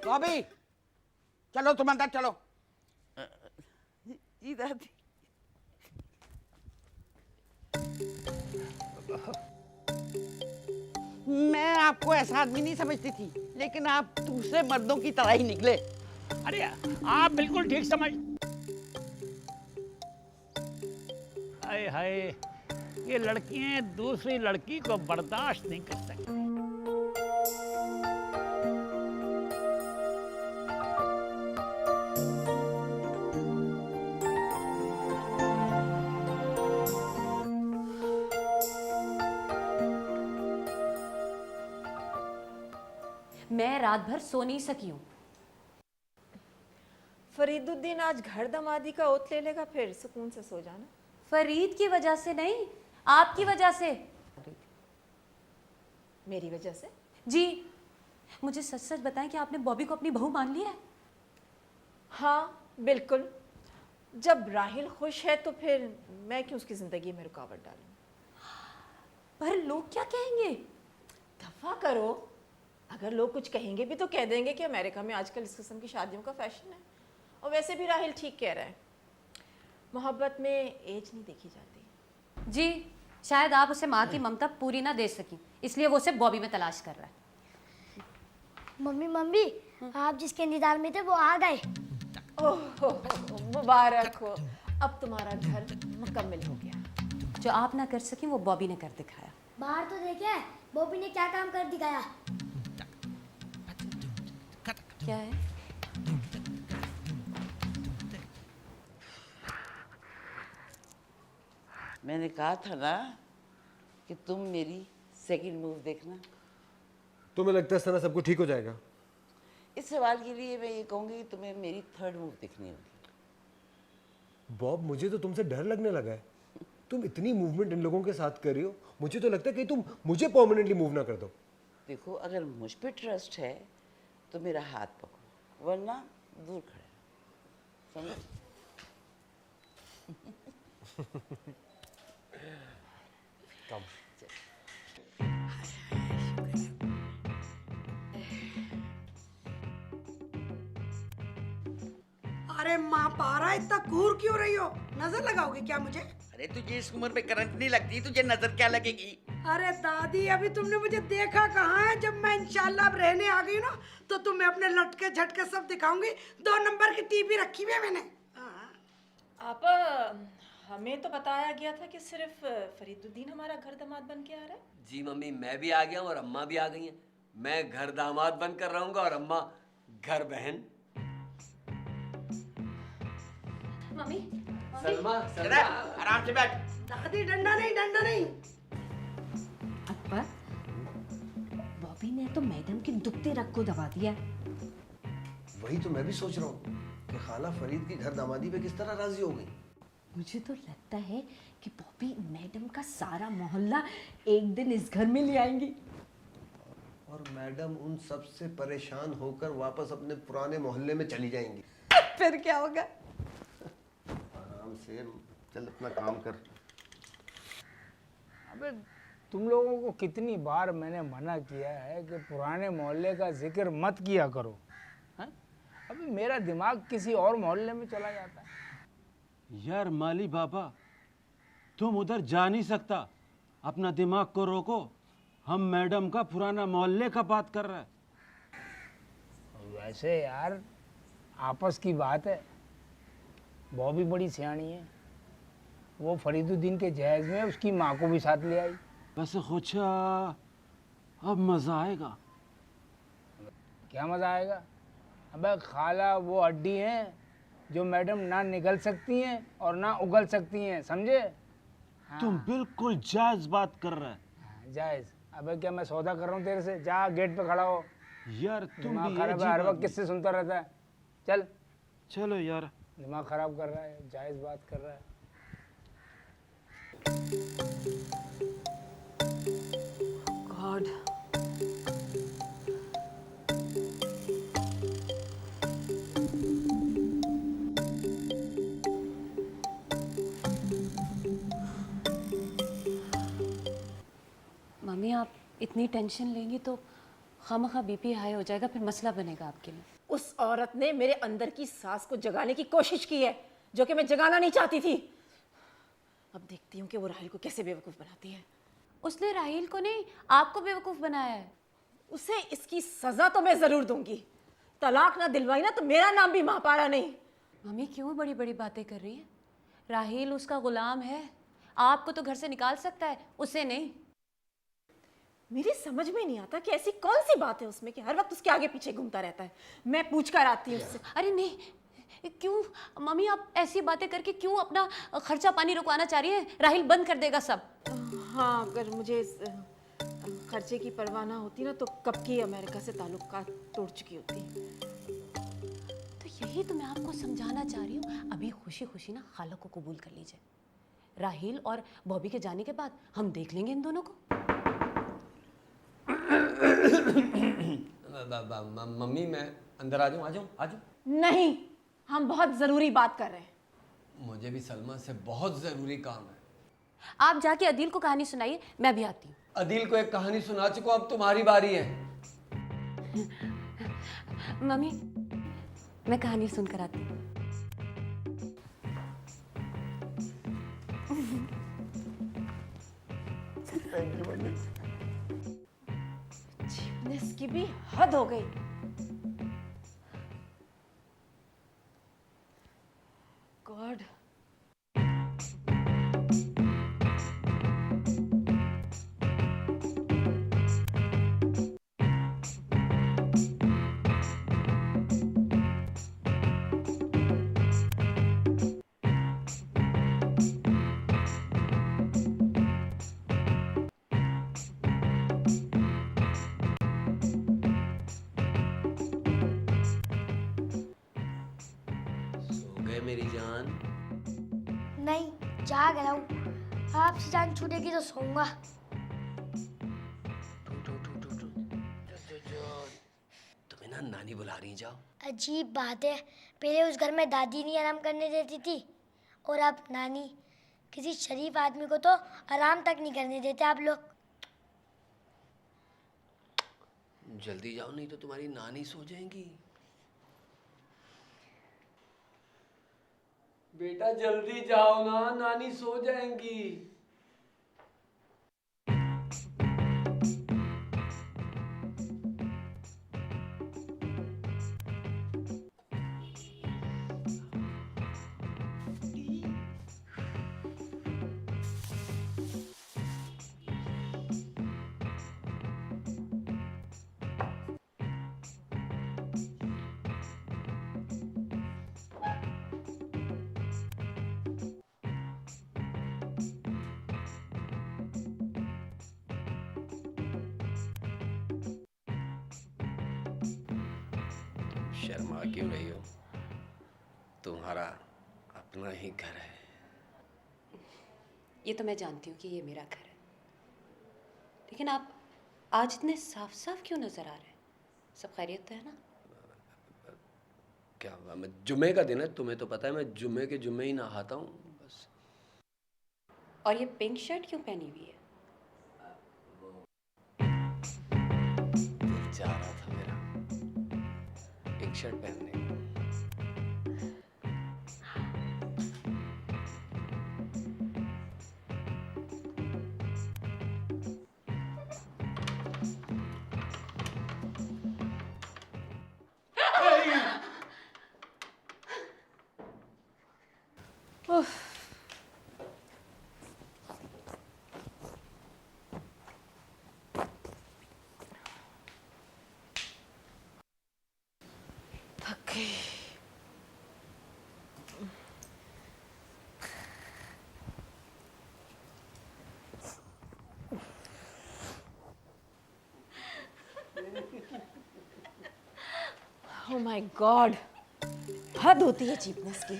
बॉबी चलो, तुम अंदर चलो। जी दादी। मैं आपको ऐसा आदमी नहीं समझती थी, लेकिन आप दूसरे मर्दों की तरह ही निकले। अरे आप बिल्कुल ठीक समझ। हाय हाय, ये लड़कियां दूसरी लड़की को बर्दाश्त नहीं कर सकती। मैं रात भर सो नहीं सकी हूँ। फरीदुद्दीन आज घर दमादी का ओत ले लेगा, फिर सुकून से सो जाना। फरीद की वजह से नहीं, आपकी वजह से। मेरी वजह से? जी, मुझे सच सच बताएं कि आपने बॉबी को अपनी बहू मान लिया है? हाँ बिल्कुल। जब राहिल खुश है तो फिर मैं क्यों उसकी जिंदगी में रुकावट डालूं? पर लोग क्या कहेंगे? दफा करो। अगर लोग कुछ कहेंगे भी तो कह देंगे कि अमेरिका में आजकल इस किस्म की शादियों का फैशन है। और वैसे भी राहिल ठीक कह रहा है, मोहब्बत में एज नहीं देखी जाती। जी, शायद आप उसे माँ की ममता पूरी ना दे सकी, इसलिए वो उसे बॉबी में तलाश कर रहा है। मम्मी मम्मी, आप जिसके इंतजार में थे वो आ गए। ओह मुबारक हो, अब तुम्हारा घर मुकम्मल हो गया। जो आप ना कर सकी वो बॉबी ने कर दिखाया। बाहर तो देखे बॉबी ने क्या काम कर दिखाया। क्या है? मैंने कहा था ना कि तुम मेरी सेकंड मूव देखना। तुम्हें लगता है सना सब कुछ ठीक हो जाएगा? इस सवाल के लिए मैं ये कहूँगी कि तुम्हें मेरी थर्ड मूव देखनी होगी। बॉब, मुझे तो तुमसे डर लगने लगा है। तुम इतनी मूवमेंट इन लोगों के साथ कर रही हो, मुझे तो लगता है कि तुम मुझे परमानेंटली मूव ना कर दो। देखो, अगर मुझ पे ट्रस्ट है तो मेरा हाथ पकड़ो, वरना दूर खड़े रहो। समझ? अरे माँ पारा, इतना घूर क्यों रही हो? नजर लगाओगे क्या मुझे? अरे तुझे इस उम्र में करंट नहीं लगती, तुझे नजर क्या लगेगी? अरे दादी, अभी तुमने मुझे देखा कहाँ है? जब मैं इंशाल्लाह अब रहने आ गई ना, तो तुम्हें अपने लटके झटके सब दिखाऊंगी। 2 नंबर की टीवी रखी हुई है मैंने। आपा, हमें तो बताया गया था कि सिर्फ फरीदुद्दीन हमारा घर दामाद बन के आ रहा है। जी मम्मी, मैं भी आ गया हूँ और अम्मा भी आ गई हैं। मैं घर दामाद बनकर रहूंगा और अम्मा घर बहन। मम्मी, सलमा, आराम से बैठ। दादी, डंडा नहीं, डंडा नहीं। अकबर, बॉबी ने तो मैडम की दुखते रग को दबा दिया। वही तो मैं भी सोच रहा हूँ कि खाला फरीद की घर दामादी पे किस तरह राजी हो गई। मुझे तो लगता है कि बॉबी मैडम का सारा मोहल्ला एक दिन इस घर में ले आएंगी। और मैडम उन सब से परेशान होकर वापस अपने पुराने मोहल्ले में चली जाएंगी। फिर क्या होगा? आराम से चल, अपना काम कर। अबे तुम लोगों को कितनी बार मैंने मना किया है कि पुराने मोहल्ले का जिक्र मत किया करो। हैं? अभी मेरा दिमाग किसी और मोहल्ले में चला जाता है। यार माली बाबा, तुम उधर जा नहीं सकता, अपना दिमाग को रोको। हम मैडम का पुराना मोहल्ले का बात कर रहे हैं। वैसे यार आपस की बात है, बॉबी बड़ी सियाणी है, वो फरीदुद्दीन के जहेज में उसकी माँ को भी साथ ले आई। वैसे खोचा, अब मजा आएगा। क्या मजा आएगा? अबे खाला वो हड्डी हैं जो मैडम ना निगल सकती हैं और ना उगल सकती हैं, समझे? हाँ। तुम बिल्कुल जायज बात कर रहे हाँ, जायज। अबे क्या मैं सौदा कर रहा हूँ तेरे से? जा गेट पे खड़ा हो। यार तुम दिमाग भी खराब है, हर वक्त किससे सुनता रहता है? चल। चलो यार, दिमाग खराब कर रहा है, जायज बात कर रहा है। गॉड, मम्मी आप इतनी टेंशन लेंगी तो खामखा बीपी हाई हो जाएगा, फिर मसला बनेगा आपके लिए। उस औरत ने मेरे अंदर की सास को जगाने की कोशिश की है, जो कि मैं जगाना नहीं चाहती थी। अब देखती हूँ कि वो राहिल को कैसे बेवकूफ बनाती है। उसने राहिल को नहीं, आपको बेवकूफ बनाया है। उसे इसकी सजा तो मैं जरूर दूंगी। तलाक ना दिलवाई ना तो मेरा नाम भी महापारा नहीं। मम्मी क्यों बड़ी बड़ी बातें कर रही है? राहिल उसका गुलाम है, आपको तो घर से निकाल सकता है, उसे नहीं। मेरी समझ में नहीं आता कि ऐसी कौन सी बात है उसमें कि हर वक्त उसके आगे पीछे घूमता रहता है। मैं पूछ कर आती हूँ उससे। अरे नहीं, क्यों मम्मी आप ऐसी बातें करके क्यों अपना खर्चा पानी रुकवाना चाह रही है? राहिल बंद कर देगा सब। हाँ, अगर मुझे इस खर्चे की परवाह ना होती ना तो कब की अमेरिका से ताल्लुकात तोड़ चुकी होती। तो यही तो मैं आपको समझाना चाह रही हूँ। अभी खुशी खुशी ना खाला को कबूल कर लीजिए। राहिल और बॉबी के जाने के बाद हम देख लेंगे इन दोनों को। मम्मी मैं अंदर आ जाऊँ? आ जाऊँ, आ जाऊँ? नहीं, हम बहुत जरूरी बात कर रहे हैं। मुझे भी सलमा से बहुत जरूरी काम है। आप जाके अदील को कहानी सुनाइए, मैं भी आती हूँ। अदील को एक कहानी सुना चुका, अब तुम्हारी बारी है। मम्मी मैं कहानी सुनकर आती हूँ। इसकी भी हद हो गई। गॉड, मेरी जान? नहीं, जाग रहा हूँ। आपसे जान छूटेगी तो सोऊंगा। तुम्हें ना नानी बुला रही, जाओ। अजीब बात है, पहले उस घर में दादी नहीं आराम करने देती थी और अब नानी। किसी शरीफ आदमी को तो आराम तक नहीं करने देते आप लोग। जल्दी जाओ नहीं तो तुम्हारी नानी सो जाएंगी। बेटा जल्दी जाओ ना, नानी सो जाएंगी। शर्मा क्यों रही हो? तुम्हारा अपना ही घर है। ये तो मैं जानती हूँ कि ये मेरा घर है, लेकिन आप आज इतने साफ साफ क्यों नजर आ रहे हैं? सब खैरियत तो है ना? क्या हुआ? मैं जुम्मे का दिन है, तुम्हें तो पता है मैं जुम्मे के जुम्मे ही नहाता हूँ बस। और ये पिंक शर्ट क्यों पहनी हुई है? दिल चाह रहा था मेरा पिंक शर्ट पहनने को। ओह माय गॉड, हद होती है चीपनेस की।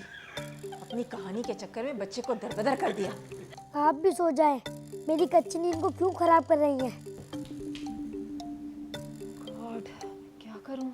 अपनी कहानी के चक्कर में बच्चे को दरबदर कर दिया। आप भी सो जाएं। मेरी कच्ची नींद को क्यों खराब कर रही हैं? गॉड, क्या करूं?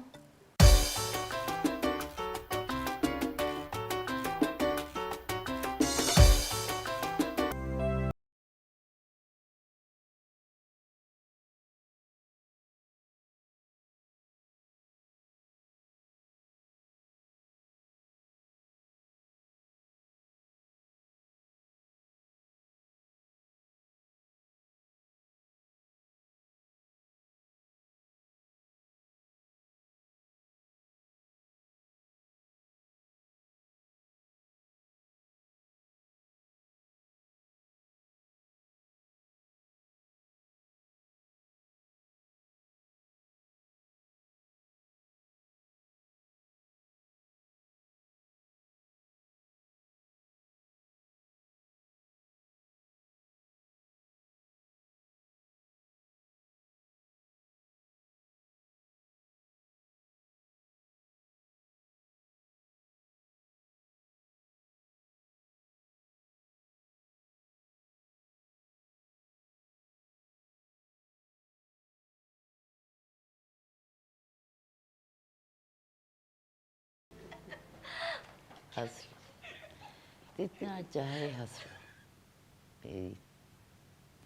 हंस लो, जितना चाहे हंस लो। मेरी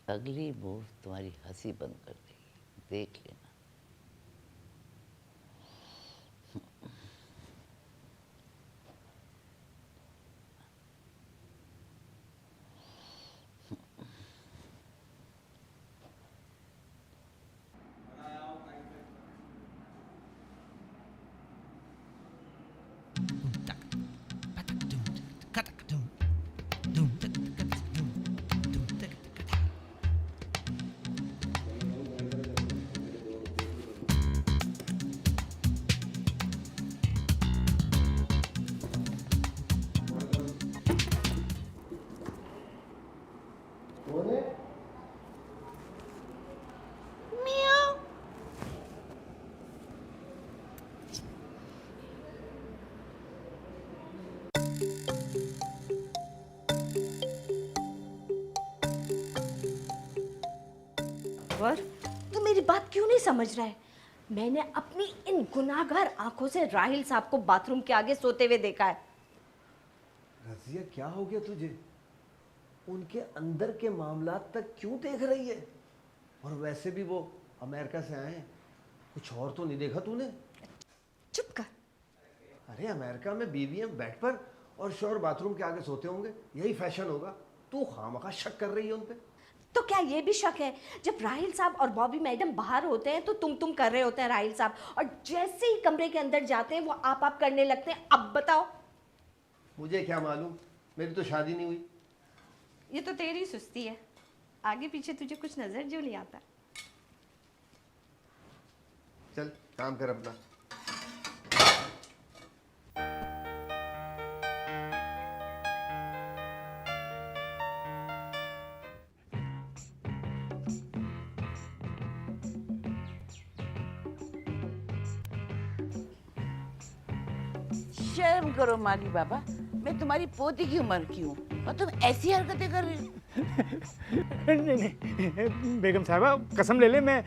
अगली मूव तुम्हारी हंसी बंद कर देगी, देख लेना। पर तू मेरी बात क्यों नहीं समझ रहा है? मैंने अपनी इन गुनाहगार आंखों से राहिल साहब को बाथरूम के आगे सोते हुए देखा है। रजिया क्या हो गया तुझे? उनके अंदर के मामलात तक क्यों देख रही है? और वैसे भी वो अमेरिका से आए हैं, कुछ और तो नहीं देखा तूने? चुप कर। अरे अमेरिका में बीवियां बेड पर और शोहर बाथरूम के आगे सोते होंगे, यही फैशन होगा। तू खामखा शक कर रही है उन पे। तो क्या ये भी शक है, जब राहिल साहब और बॉबी मैडम बाहर होते हैं तो तुम कर रहे होते हैं राहिल साहब, और जैसे ही कमरे के अंदर जाते हैं वो आप करने लगते हैं। अब बताओ। मुझे क्या मालूम, मेरी तो शादी नहीं हुई। ये तो तेरी सुस्ती है, आगे पीछे तुझे कुछ नजर जो नहीं आता। चल काम कर अपना। शर्म करो माली बाबा, मैं तुम्हारी पोती की उम्र की हूँ और तुम ऐसी हरकतें कर रही हो। नहीं बेगम साहबा, कसम ले ले, मैं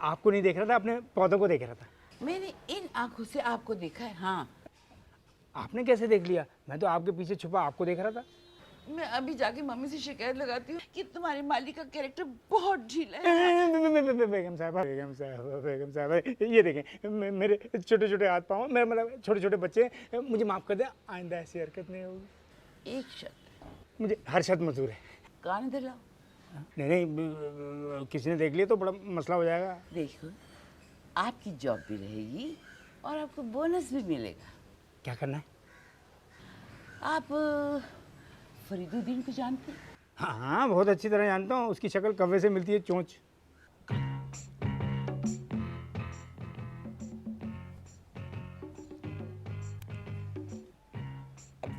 आपको नहीं देख रहा था, अपने पौधों को देख रहा था। मैंने इन आंखों से आपको देखा है। हाँ। आपने कैसे देख लिया? मैं तो आपके पीछे छुपा आपको देख रहा था। मैं अभी जाके मम्मी से शिकायत लगाती हूँ कि तुम्हारे माली का कैरेक्टर बहुत ढीला है। बेगम साहबा, ये देखें मेरे छोटे छोटे हाथ पाँव, मेरे मतलब छोटे छोटे बच्चे, मुझे माफ़ कर दे, आइंदा ऐसी हरकत नहीं होगी। एक शर्त। मुझे हर शर्त मंजूर है। कान इधर लाओ। नहीं, किसी ने देख लिया तो बड़ा मसला हो जाएगा। देखो, आपकी जॉब भी रहेगी और आपको बोनस भी मिलेगा। क्या करना है? आप फरीदुद्दीन को जानते हैं? हाँ, बहुत अच्छी तरह जानता हूँ। उसकी शक्ल कव्वे से मिलती है चोंच।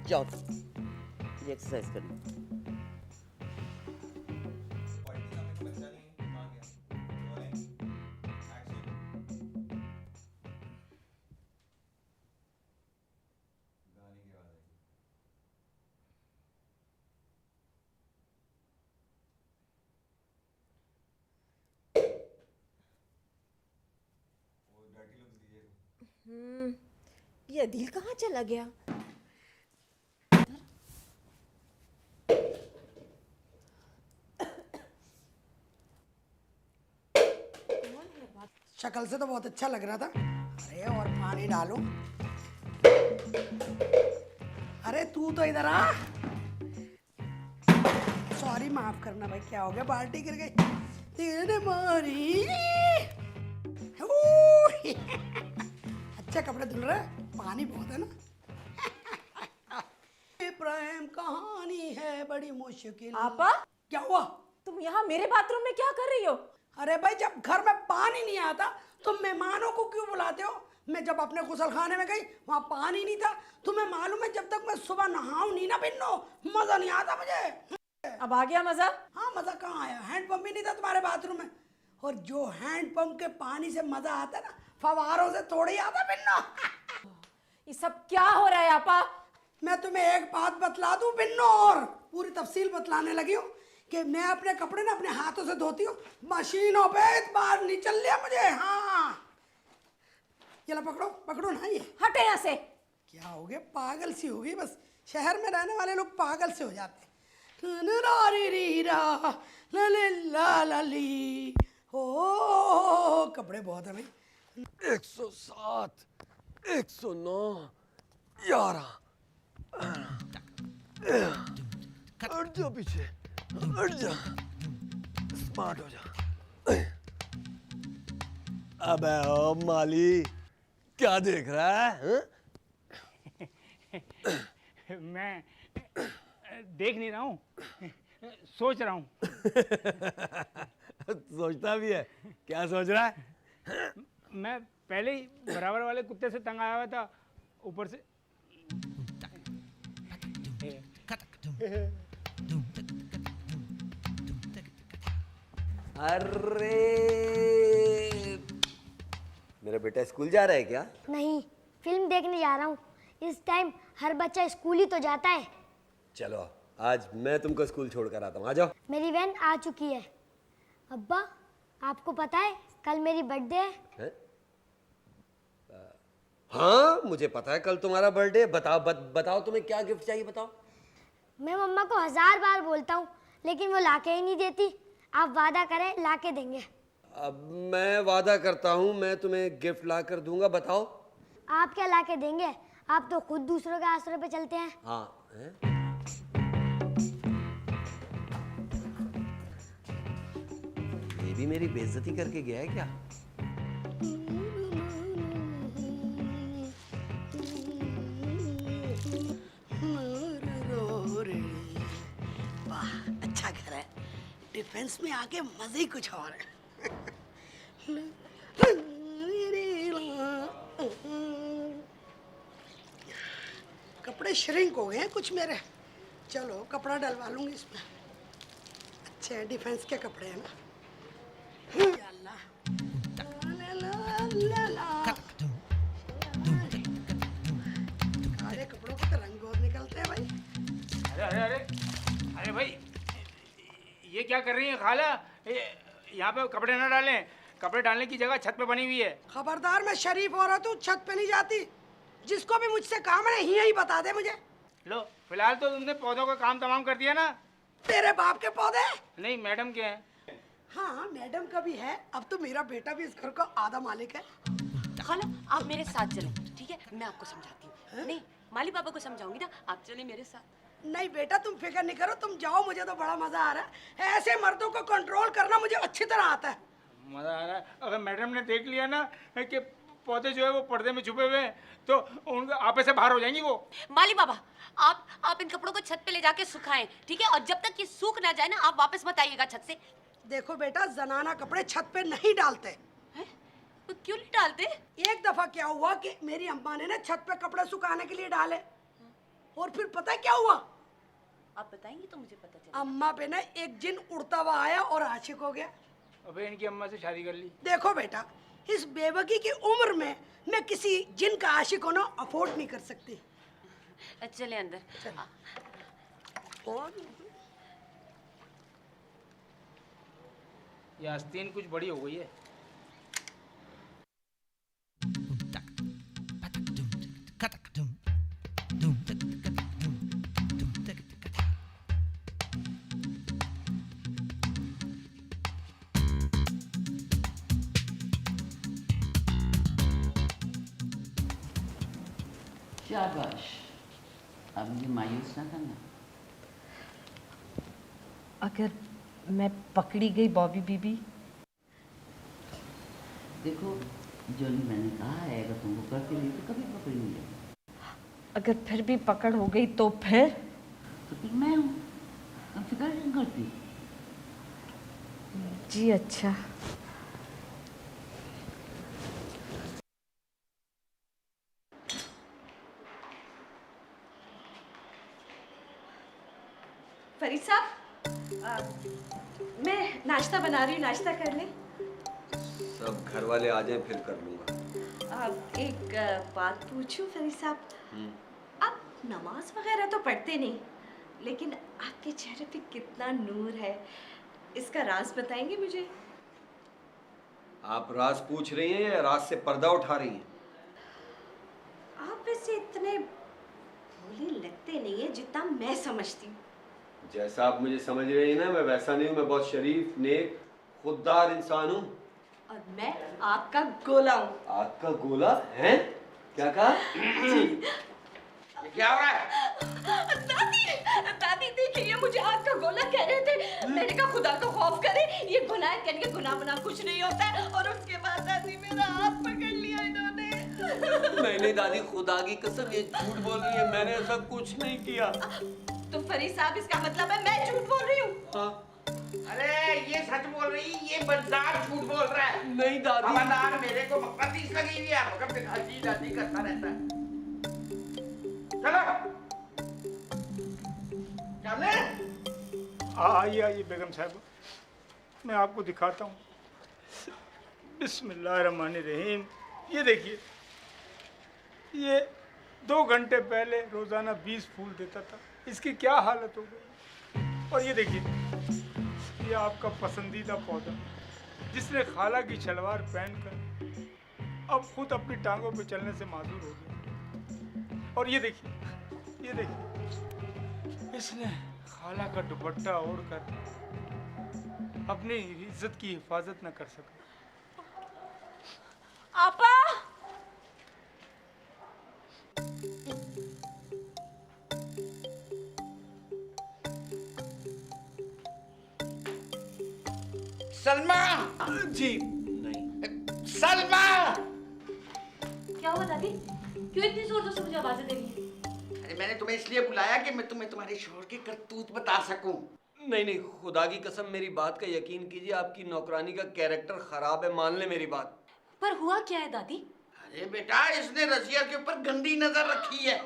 जाओ, एक्सरसाइज करना। ये दिल कहाँ चला गया? शक्ल से तो बहुत अच्छा लग रहा था। अरे और पानी डालो। अरे तू तो इधर आ। सॉरी, माफ करना भाई, क्या हो गया? बाल्टी गिर गई। तेरे मारी। अच्छे कपड़े धुल रहे, पानी बहुत है ना। प्रेम कहानी है बड़ी मुश्किल। आपा, क्या हुआ? तुम यहाँ मेरे बाथरूम में क्या कर रही हो? अरे भाई, जब घर में पानी नहीं आता तो मेहमानों को क्यों बुलाते हो? मैं जब अपने गुसल खाने में गई, वहाँ पानी नहीं था। तुम्हें मालूम है, जब तक मैं सुबह नहाऊं नहीं ना बिन्नो, मजा नहीं आता मुझे। अब आ गया मजा? हाँ, मजा कहाँ आया? हैंडपंप भी नहीं था तुम्हारे बाथरूम में। और जो हैंडपंप के पानी से मजा आता है ना, फवारों से थोड़ी आता बिन्नो। ये सब क्या हो रहा है आपा? मैं तुम्हें एक बात बतला दूं बिन्नो, और पूरी तफसील बतलाने लगी हूँ कि मैं अपने कपड़े ना अपने हाथों से धोती हूँ, मशीनों पे बाहर नहीं चल लिया मुझे। हाँ, ये लो, पकड़ो पकड़ो ना, ये हटे यहाँ से। क्या हो गया? पागल सी हो गई। बस शहर में रहने वाले लोग पागल से हो जाते हैं। ओ, कपड़े बहुत है भाई। 107, 109, 11। हट जा पीछे, हट जा, स्मार्ट हो जा। अबे ओ माली, क्या देख रहा है? मैं देख नहीं रहा हूँ, सोच रहा हूँ। सोचता भी है? क्या सोच रहा है? मैं पहले ही बराबर वाले कुत्ते से तंग आया हुआ था, ऊपर से अरे मेरा बेटा स्कूल जा रहा है क्या? नहीं, फिल्म देखने जा रहा हूँ। इस टाइम हर बच्चा स्कूल ही तो जाता है। चलो, आज मैं तुमको स्कूल छोड़ कर आता हूँ, आ जाओ। मेरी वैन आ चुकी है। अब्बा, आपको पता है कल मेरी बर्थडे है? हाँ, मुझे पता है कल तुम्हारा बर्थडे। बताओ बताओ, तुम्हें क्या गिफ्ट चाहिए बताओ। मैं मम्मा को 1000 बार बोलता हूँ लेकिन वो लाके ही नहीं देती। आप वादा करें लाके देंगे। अब मैं वादा करता हूँ मैं तुम्हें गिफ्ट ला कर दूंगा। बताओ। आप क्या लाके देंगे? आप तो खुद दूसरों के आश्रय पे चलते हैं। हाँ है? ये भी मेरी बेइज्जती करके गया है क्या? वाह, अच्छा घर है। डिफेंस में आके मजे ही कुछ और है। कपड़े श्रिंक हो गए हैं कुछ मेरे। चलो कपड़ा डलवा लूंगी इसमें। अच्छे हैं, डिफेंस के कपड़े हैं ना। या अल्लाह। सारे कपड़ों के तो रंग बहुत निकलते हैं भाई। अरे अरे अरे अरे भाई, ये क्या कर रही हैं खाला? यहाँ पे कपड़े ना डालें। कपड़े डालने की जगह छत पे बनी हुई है। खबरदार, मैं शरीफ औरत हूँ, छत पे नहीं जाती। जिसको भी मुझसे काम है यही बता दे मुझे। लो, फिलहाल तो तुमने पौधों का काम तमाम कर दिया ना? तेरे बाप के पौधे? नहीं, मैडम के हैं। हाँ, मैडम का भी है। अब तो मेरा बेटा भी इस घर का आधा मालिक है। खाला, आप मेरे साथ चलें, ठीक है? मैं आपको समझाती हूँ। नहीं, माली पापा को समझाऊंगी ना, आप चलिए मेरे साथ। नहीं बेटा, तुम फिक्र नहीं करो, तुम जाओ। मुझे तो बड़ा मजा आ रहा है। ऐसे मर्दों को कंट्रोल करना मुझे अच्छी तरह आता है। मजा आ रहा है। अगर मैडम ने देख लिया ना कि पौधे जो है वो पर्दे में छुपे हुए हैं तो उनके आपे से बाहर हो जाएंगी वो। माली बाबा, आप इन कपड़ों को छत पे ले जाके सुखाएं, ठीक है? और जब तक ये सूख ना जाए ना, आप वापस मत आइएगा छत से। देखो बेटा, जनाना कपड़े छत पे नहीं डालते। तो क्यों नहीं डालते? एक दफा क्या हुआ कि मेरी अम्मा ने ना छत पे कपड़े सुखाने के लिए डाले, और फिर पता है क्या हुआ? आप बताएंगे तो मुझे पता चलेगा। अम्मा पे ना एक जिन उड़ता हुआ आया और आशिक हो गया। अबे इनकी अम्मा से शादी कर ली। देखो बेटा, इस बेवकी की उम्र में मैं किसी जिन का आशिक होना अफोर्ड नहीं कर सकती। चले अंदर। और ये आस्तीन कुछ बड़ी हो गई है। शाबाश, अब मुझे मायूस ना करना। अगर मैं पकड़ी गई बॉबी बीबी? देखो, जो नहीं मैंने कहा है, अगर तुमको करके नहीं तो कभी पकड़ी नहीं जाएगी। अगर फिर भी पकड़ हो गई तो फिर? तो फिर मैं हूँ, तुम फिक्र नहीं करती। जी अच्छा। फरीद साहब, मैं नाश्ता बना रही हूँ, नाश्ता कर लें। सब घर वाले आ जाएं फिर कर लूंगा। एक बात पूछूं फरीद साहब, आप नमाज वगैरह तो पढ़ते नहीं, लेकिन आपके चेहरे पे कितना नूर है, इसका राज बताएंगे मुझे? आप राज पूछ रही हैं या राज से पर्दा उठा रही हैं? आप वैसे इतने भोले लगते नहीं है जितना मैं समझती हूँ। जैसा आप मुझे समझ रही हैं ना, मैं वैसा नहीं हूँ। मैं बहुत शरीफ, नेक, खुददार इंसान हूँ। और मैं आपका गोला हूँ। आपका गोला है? क्या कहा? ये क्या हो रहा है? दादी देखिए, मुझे आग का गोला कह रहे थे। मैंने कहा खुदा का खौफ करे, ये गुनाह करके गुनाह बना कुछ नहीं होता है। और उसके बाद दादी मेरा हाथ पकड़ लिया इन्होंने। नहीं दादी, खुदा की कसम, ये झूठ बोल रही है। मैंने ऐसा कुछ नहीं किया। तो फरीद साहब, इसका मतलब है मैं झूठ बोल रही हूँ? हाँ। अरे ये सच बोल रही, ये बददार झूठ बोल रहा है। नहीं दादी, खबरदार, मेरे को मकदीस लगी हुई है। मगर दिखाई दादी करता रहता है। चलो चले। आइए आइए बेगम साहब, मैं आपको दिखाता हूँ। बिस्मिल्लाहिर्रहमानिर्रहीम। ये देखिए, ये 2 घंटे पहले रोजाना 20 फूल देता था, इसकी क्या हालत हो गई। और ये देखिए, ये आपका पसंदीदा पौधा, जिसने खाला की शलवार पहनकर अब खुद अपनी टांगों पे चलने से माजूर हो गया। और ये देखिए, ये देखिए, इसने खाला का दुपट्टा ओढ़कर अपनी इज्जत की हिफाजत न कर सका। आपा सलमा जी नहीं। सलमा क्या हुआ दादी? क्यों इतनी जोर जोर से मुझे आवाजें दे रही हैं? अरे मैंने तुम्हें इसलिए बुलाया कि मैं तुम्हें तुम्हारे शोहर की करतूत बता सकूं। नहीं नहीं, खुदा की कसम मेरी बात का यकीन कीजिए, आपकी नौकरानी का कैरेक्टर खराब है, मान ले मेरी बात। पर हुआ क्या है दादी? अरे बेटा, इसने रजिया के ऊपर गंदी नजर रखी है।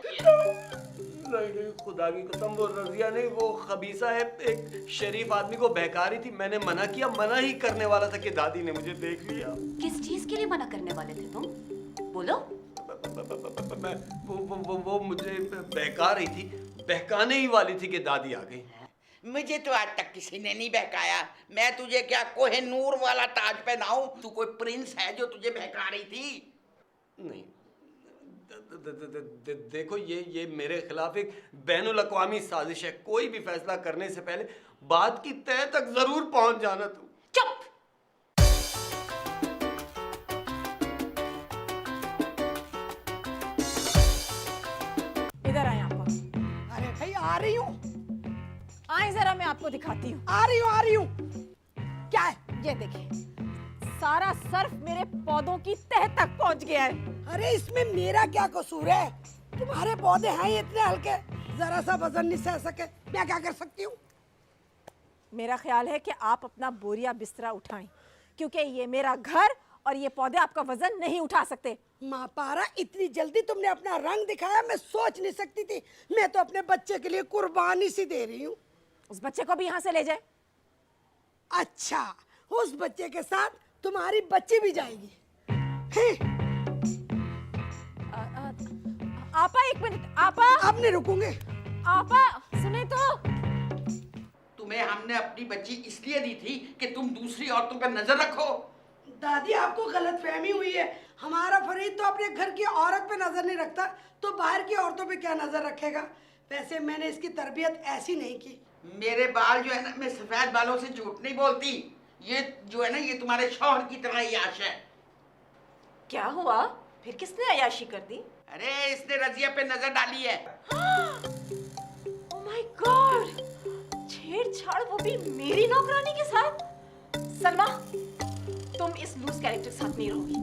नहीं नहीं, खुदा की कसम वो रजिया नहीं, वो खबीसा है, एक शरीफ आदमी को बहका रही थी। मैंने मना किया, मना ही करने वाला था कि दादी ने मुझे देख लिया। किस चीज के लिए मना करने वाले थे तुम? बोलो। वो मुझे बहका रही थी, बहकाने ही वाली थी कि दादी आ गई। मुझे तो आज तक किसी ने नहीं बहकाया। मैं तुझे क्या कोहिनूर वाला ताज पहनाऊं? तू कोई प्रिंस है जो तुझे बहका रही थी? नहीं, देखो ये मेरे खिलाफ एक बैनुल अक़वामी साजिश है। कोई भी फैसला करने से पहले बात की तह तक जरूर पहुंच जाना। तुम चुप। इधर आए आपा। अरे भाई आ रही हूँ, आए जरा, मैं आपको दिखाती हूँ। आ रही हूँ, आ रही हूँ। क्या है? ये देखिए, सारा सर्फ मेरे पौधों की तह तक पहुंच गया है। अरे इसमें मेरा क्या कसूर है? तुम्हारे पौधे हैं ही इतने हल्के, जरा सा वजन नहीं सह सके, मैं क्या कर सकती हूँ? मेरा ख्याल है कि आप अपना बोरिया बिस्तरा उठाएं, क्योंकि ये मेरा घर और ये पौधे आपका वजन नहीं उठा सकते। माँ पारा, इतनी जल्दी तुमने अपना रंग दिखाया, मैं सोच नहीं सकती थी। मैं तो अपने बच्चे के लिए कुर्बानी सी दे रही हूँ। उस बच्चे को भी यहाँ से ले जाए। अच्छा, उस बच्चे के साथ तुम्हारी बच्ची भी जाएगी? हैं? आपा एक मिनट, आपा। अब नहीं रुकूंगे। आपा सुने तो। तुम्हें हमने अपनी बच्ची इसलिए दी थी कि तुम दूसरी औरतों पर नजर रखो। दादी, आपको गलतफहमी हुई है। हमारा फरीद तो अपने घर की औरत पे नजर नहीं रखता, तो बाहर की औरतों पे क्या नजर रखेगा? वैसे मैंने इसकी तरबियत ऐसी नहीं की। मेरे बाल जो है ना, मैं सफेद बालों से झूठ नहीं बोलती। ये जो है ना, ये तुम्हारे शौहर की तरह ही आश है। क्या हुआ? फिर किसने अयाशी कर दी? अरे इसने रजिया पे नजर डाली है। ओह माय गॉड, छेड़छाड़, वो भी मेरी नौकरानी के साथ। सलमा, तुम इस लूज कैरेक्टर के साथ नहीं रहोगी।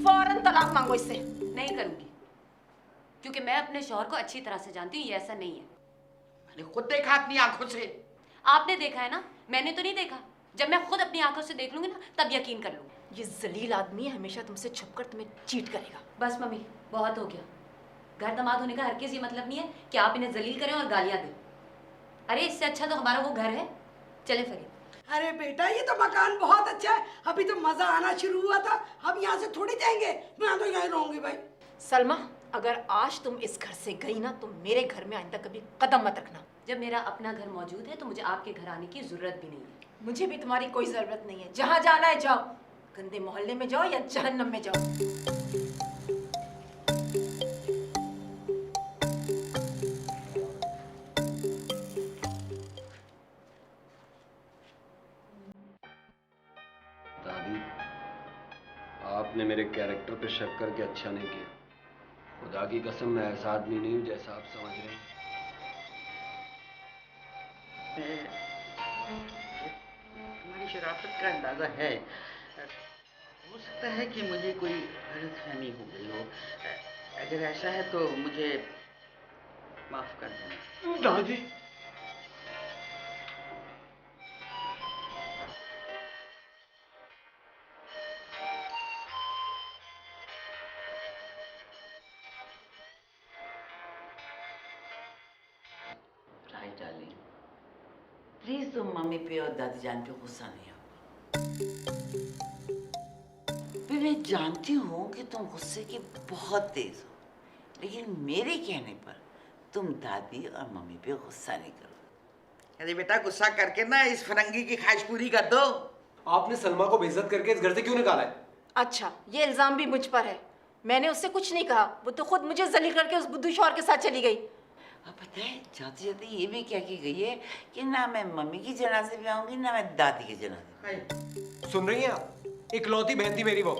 फौरन तलाक मांगो इससे। नहीं करूंगी, क्योंकि मैं अपने शौहर को अच्छी तरह से जानती हूँ, ये ऐसा नहीं है। मैंने खुद देखा अपनी आंखों से। आपने देखा है ना, मैंने तो नहीं देखा। जब मैं खुद अपनी आंखों से देख लूंगी ना, तब यकीन कर लूंगी। ये जलील आदमी हमेशा तुमसे छुपकर तुम्हें चीट करेगा। बस मम्मी, बहुत हो गया। घर दामाद होने का हर किसी मतलब नहीं है कि आप इन्हें जलील करें और गालियां दें। अरे इससे अच्छा तो हमारा वो घर है। चले फरीद। अरे बेटा, ये तो मकान बहुत अच्छा है, अभी तो मजा आना शुरू हुआ था। अब यहाँ से थोड़ी जाएंगे, मैं तो यहीं रहूंगी भाई। सलमा, अगर आज तुम इस घर से गई ना, तो मेरे घर में आइंदा कभी कदम मत रखना। जब मेरा अपना घर मौजूद है तो मुझे आपके घर आने की जरूरत भी नहीं है। मुझे भी तुम्हारी कोई जरूरत नहीं है। जहाँ जाना है जाओ, गंदे मोहल्ले में जाओ या जहन्नम में जाओ। दादी, आपने मेरे कैरेक्टर पे शक करके अच्छा नहीं किया। खुदा की कसम, मैं ऐसा आदमी नहीं हूँ जैसा आप समझ रहे हैं। तुम्हारी शराफत का अंदाजा है। हो सकता है कि मुझे कोई गलतफहमी हो गई हो। अगर ऐसा है तो मुझे माफ कर देना। दादी, राइट डार्लिंग, प्लीज तुम मम्मी पे और दादी जान पे गुस्सा नहीं हो। मैं जानती हूँ कि तुम गुस्से की बहुत तेज हो, लेकिन मेरे कहने पर तुम दादी और मम्मी पे गुस्सा नहीं करो। अरे बेटा, गुस्सा करके ना इस फरंगी की ख्वाहिश पूरी कर दो। आपने सलमा को बेइज्जत करके इस घर से क्यों निकाला है? अच्छा, ये इल्जाम भी मुझ पर है। मैंने उससे कुछ नहीं कहा, वो तो खुद मुझे जलील करके उस बुद्धू शौहर के साथ चली गई। अब पता है जाते जाते ये भी क्या की गई है कि ना मैं मम्मी की जनाजे पे आऊंगी ना मैं दादी के जनाजे पे। सुन रही हैं आप? इकलौती बहन थी मेरी वो,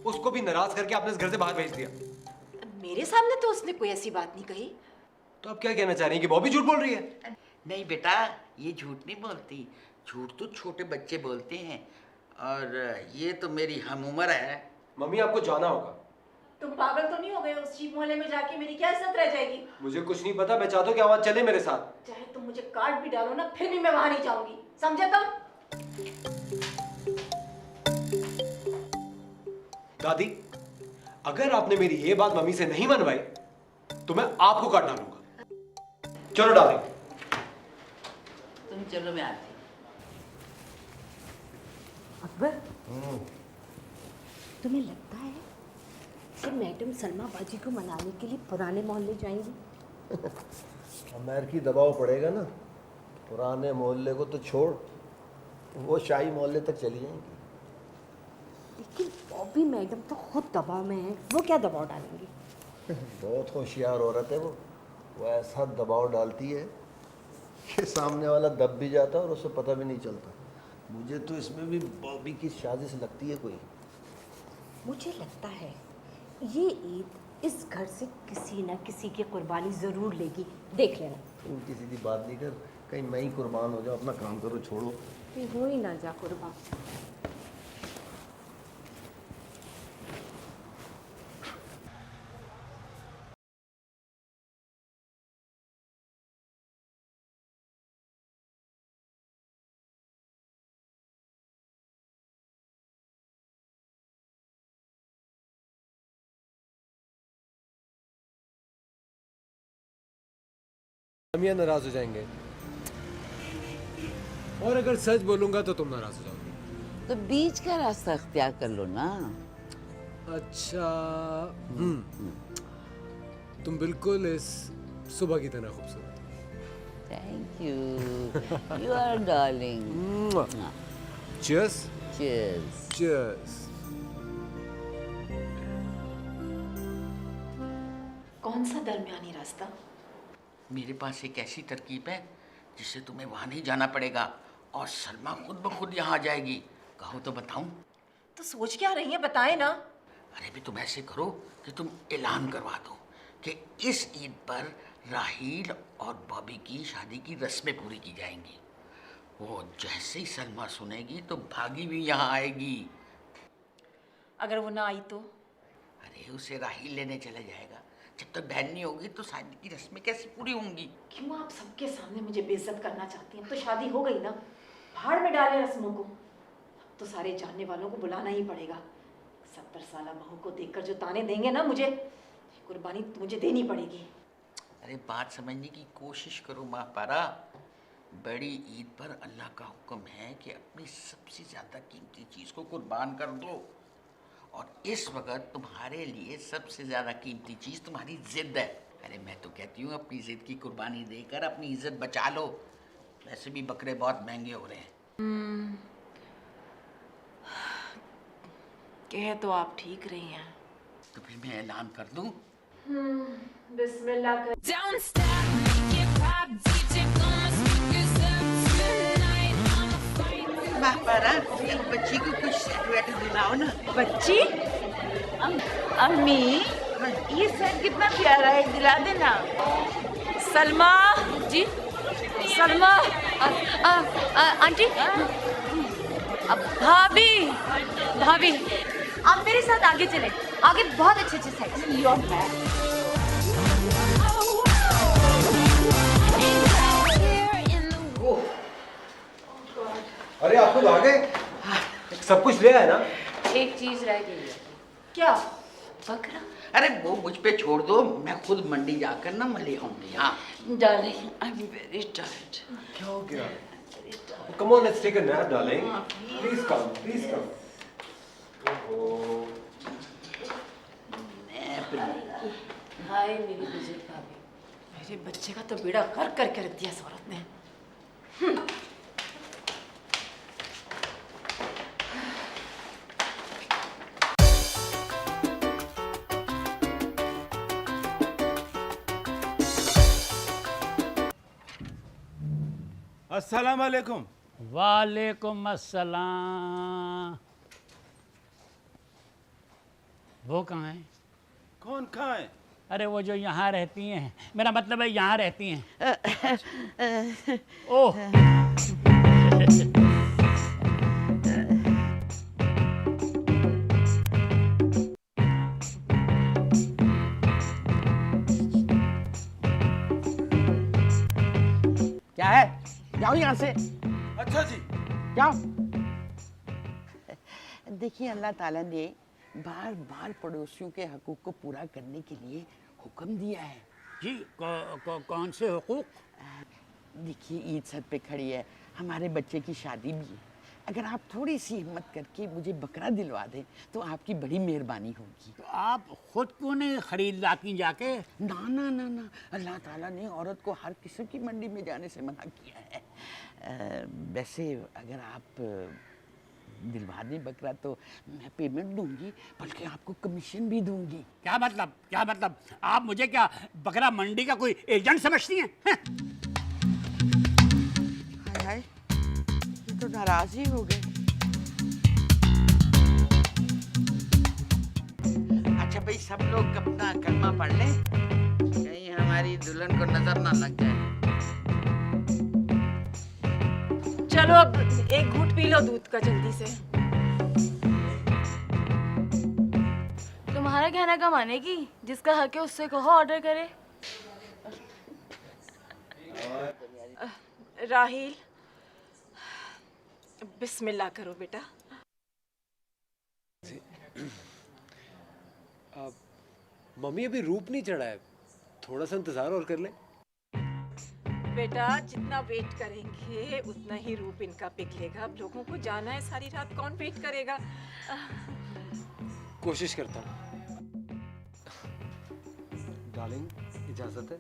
उसको भी नाराज करके आपने इस घर से बाहर भेज दिया। मेरे सामने तो उसने कोई ऐसी बात नहीं कही। तो आप क्या कहना चाह रही हैं कि बॉबी झूठ बोल रही है? नहीं बेटा, ये झूठ नहीं बोलती, झूठ तो छोटे बच्चे बोलते हैं, और ये तो मेरी हम उम्र है। मम्मी आपको जाना होगा। तुम पागल तो नहीं हो गए? उस चीप मोहल्ले में जाके मेरी क्या इज्जत रह जाएगी? मुझे कुछ नहीं पता, मैं चाहता हूँ कि आवाज चले मेरे साथ। चाहे तुम मुझे काट भी डालो ना, फिर भी मैं वहां नहीं जाऊंगी, समझे तुम? दादी, अगर आपने मेरी ये बात मम्मी से नहीं मनवाई तो मैं आपको काट डालूंगा। चलो डार्लिंग। तुम चलो, मैं आती। अकबर, तुम्हें लगता है कि मैडम सलमा बाजी को मनाने के लिए पुराने मोहल्ले जाएंगी? अमेरिकी दबाव पड़ेगा ना, पुराने मोहल्ले को तो छोड़, वो शाही मोहल्ले तक चली जाएंगी। लेकिन बॉबी मैडम तो खुद दबाव में है, वो क्या दबाव डालेंगी? बहुत होशियार औरत है वो ऐसा दबाव डालती है कि सामने वाला दब भी जाता है और उसे पता भी नहीं चलता। मुझे तो इसमें भी बॉबी की साजिश लगती है कोई। मुझे लगता है ये ईद इस घर से किसी न किसी की कुर्बानी ज़रूर लेगी, देख लेना। तुम किसी की बात नहीं कर, कहीं मैं ही कुर्बान हो जाऊँ। अपना काम करो, छोड़ो। हो ही ना जा कुर्बान। हम ये नाराज हो जाएंगे, और अगर सच बोलूंगा तो तुम नाराज हो जाओगे। तो बीच का रास्ता अख्तियार कर लो ना। अच्छा, तुम बिल्कुल इस सुबह की तरह खूबसूरत। Thank you, you are darling. Cheers. Cheers. Cheers. कौन सा दरमियानी रास्ता? मेरे पास एक ऐसी तरकीब है जिससे तुम्हें वहां नहीं जाना पड़ेगा और सलमा खुद ब खुद यहाँ आ जाएगी। कहो तो बताऊं? तो सोच क्या रही है, बताए ना। अरे भी तुम ऐसे करो कि तुम ऐलान करवा दो कि इस ईद पर राहील और बॉबी की शादी की रस्में पूरी की जाएंगी। वो जैसे ही सलमा सुनेगी तो भागी भी यहाँ आएगी। अगर वो ना आई तो? अरे उसे राहील लेने चला जाएगा। जब तक बहन नहीं होगी तो शादी की रस्में कैसे पूरी होंगी? क्यों आप सबके सामने मुझे बेइज्जत करना चाहती हैं? तो शादी हो गई ना, भाड़ में डाले रस्मों को। अब तो सारे जानने वालों को बुलाना ही पड़ेगा। 70 साला बहू को देखकर जो ताने देंगे ना मुझे, कुर्बानी तो मुझे देनी पड़ेगी। अरे बात समझने की कोशिश करो माँ पारा। बड़ी ईद पर अल्लाह का हुक्म है कि अपनी सबसे ज़्यादा कीमती चीज़ को कुर्बान कर दो, और इस वक्त तुम्हारे लिए सबसे ज़्यादा कीमती चीज़ तुम्हारी जिद है। अरे मैं तो कहती हूँ अपनी जिद की कुर्बानी देकर अपनी इज्जत बचा लो। वैसे भी बकरे बहुत महंगे हो रहे हैं। कह तो आप ठीक रही हैं। तो फिर मैं ऐलान कर दूँ? बिस्मिल्लाह कर। Don't stop, make it pop, DJ blow my speakers up tonight. I'm a fight. माँ पारा, बच्ची को कुछ सेट दिलाओ ना। बच्ची? अम्मी, ये सेट कितना प्यारा है, दिला देना। सलमा जी, सलमा, आंटी, भाभी, भाभी, आप मेरे साथ आगे चले। आगे बहुत अच्छे अच्छे सेट। अरे आप लोग आ गए? सब कुछ ले आए ना? एक चीज रह गई है। क्या? बकरा। अरे वो मुझ पे छोड़ दो, मैं खुद मंडी जाकर ना मैं ले आऊंगी। हाँ darling, I am very tired. क्या हो गया? Come on, let's take a nap, darling. Please come, please come. हाय मेरी बुजुर्ग भाभी। मेरे बच्चे का तो बेड़ा गर्क करके रख दिया इस औरत ने। अस्सलाम वालेकुम। वालेकुम अस्सलाम। वो कहाँ है? कौन कहाँ है? अरे वो जो यहाँ रहती हैं, मेरा मतलब है यहाँ रहती हैं। ओह क्या है? जाओ यहाँ से। अच्छा जी। जाओ। देखिए, अल्लाह ताला ने बार बार पड़ोसियों के हकूक़ को पूरा करने के लिए हुक्म दिया है। जी, कौन से हुकूक? देखिए, ईद सर पे खड़ी है, हमारे बच्चे की शादी भी है। अगर आप थोड़ी सी हिम्मत करके मुझे बकरा दिलवा दें तो आपकी बड़ी मेहरबानी होगी। तो आप खुद क्यों नहीं खरीद लाती जाके? ना ना ना ना, अल्लाह ताला ने औरत को हर किस्म की मंडी में जाने से मना किया है। वैसे अगर आप दिलवा दें बकरा तो मैं पेमेंट दूंगी, बल्कि आपको कमीशन भी दूंगी। क्या मतलब? क्या मतलब? आप मुझे क्या बकरा मंडी का कोई एजेंट समझती हैं? हाय हाय, ये तो नाराज ही हो गए। अच्छा भाई, सब लोग अपना कलमा पढ़ लें, कहीं हमारी दुल्हन को नजर ना लग जाए। चलो अब एक घूंट पी लो दूध का जल्दी से। तुम्हारा कहना का माने की जिसका हक है उससे कहो ऑर्डर करे। राहिल, बिस्मिल्लाह करो बेटा। मम्मी अभी रूप नहीं चढ़ा है, थोड़ा सा इंतजार और कर ले। बेटा, जितना वेट करेंगे उतना ही रूप इनका पिघलेगा। अब लोगों को जाना है, सारी रात कौन वेट करेगा? कोशिश करता हूँ। डार्लिंग, इजाजत है?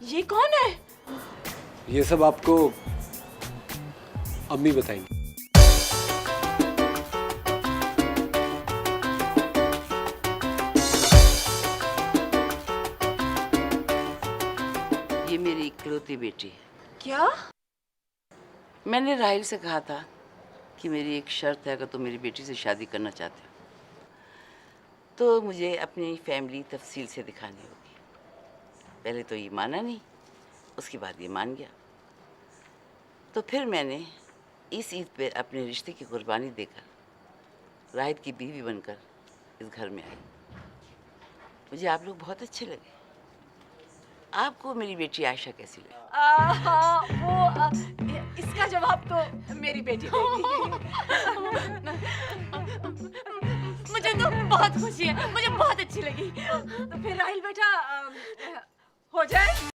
ये कौन है? ये सब आपको अम्मी बताएंगी। ये मेरी इकलौती बेटी है। क्या? मैंने राहिल से कहा था कि मेरी एक शर्त है, अगर तुम मेरी बेटी से शादी करना चाहते हो तो मुझे अपनी फैमिली तफसील से दिखानी होगी। पहले तो ये माना नहीं, उसके बाद ये मान गया। तो फिर मैंने इस ईद पे अपने रिश्ते की कुर्बानी देकर राहिल की बीवी बनकर इस घर में आई। मुझे आप लोग बहुत अच्छे लगे। आपको मेरी बेटी आयशा कैसी लगी? इसका जवाब तो मेरी बेटी देगी। मुझे तो बहुत खुशी है, मुझे बहुत अच्छी लगी। तो फिर राहिल बेटा, हो जाए।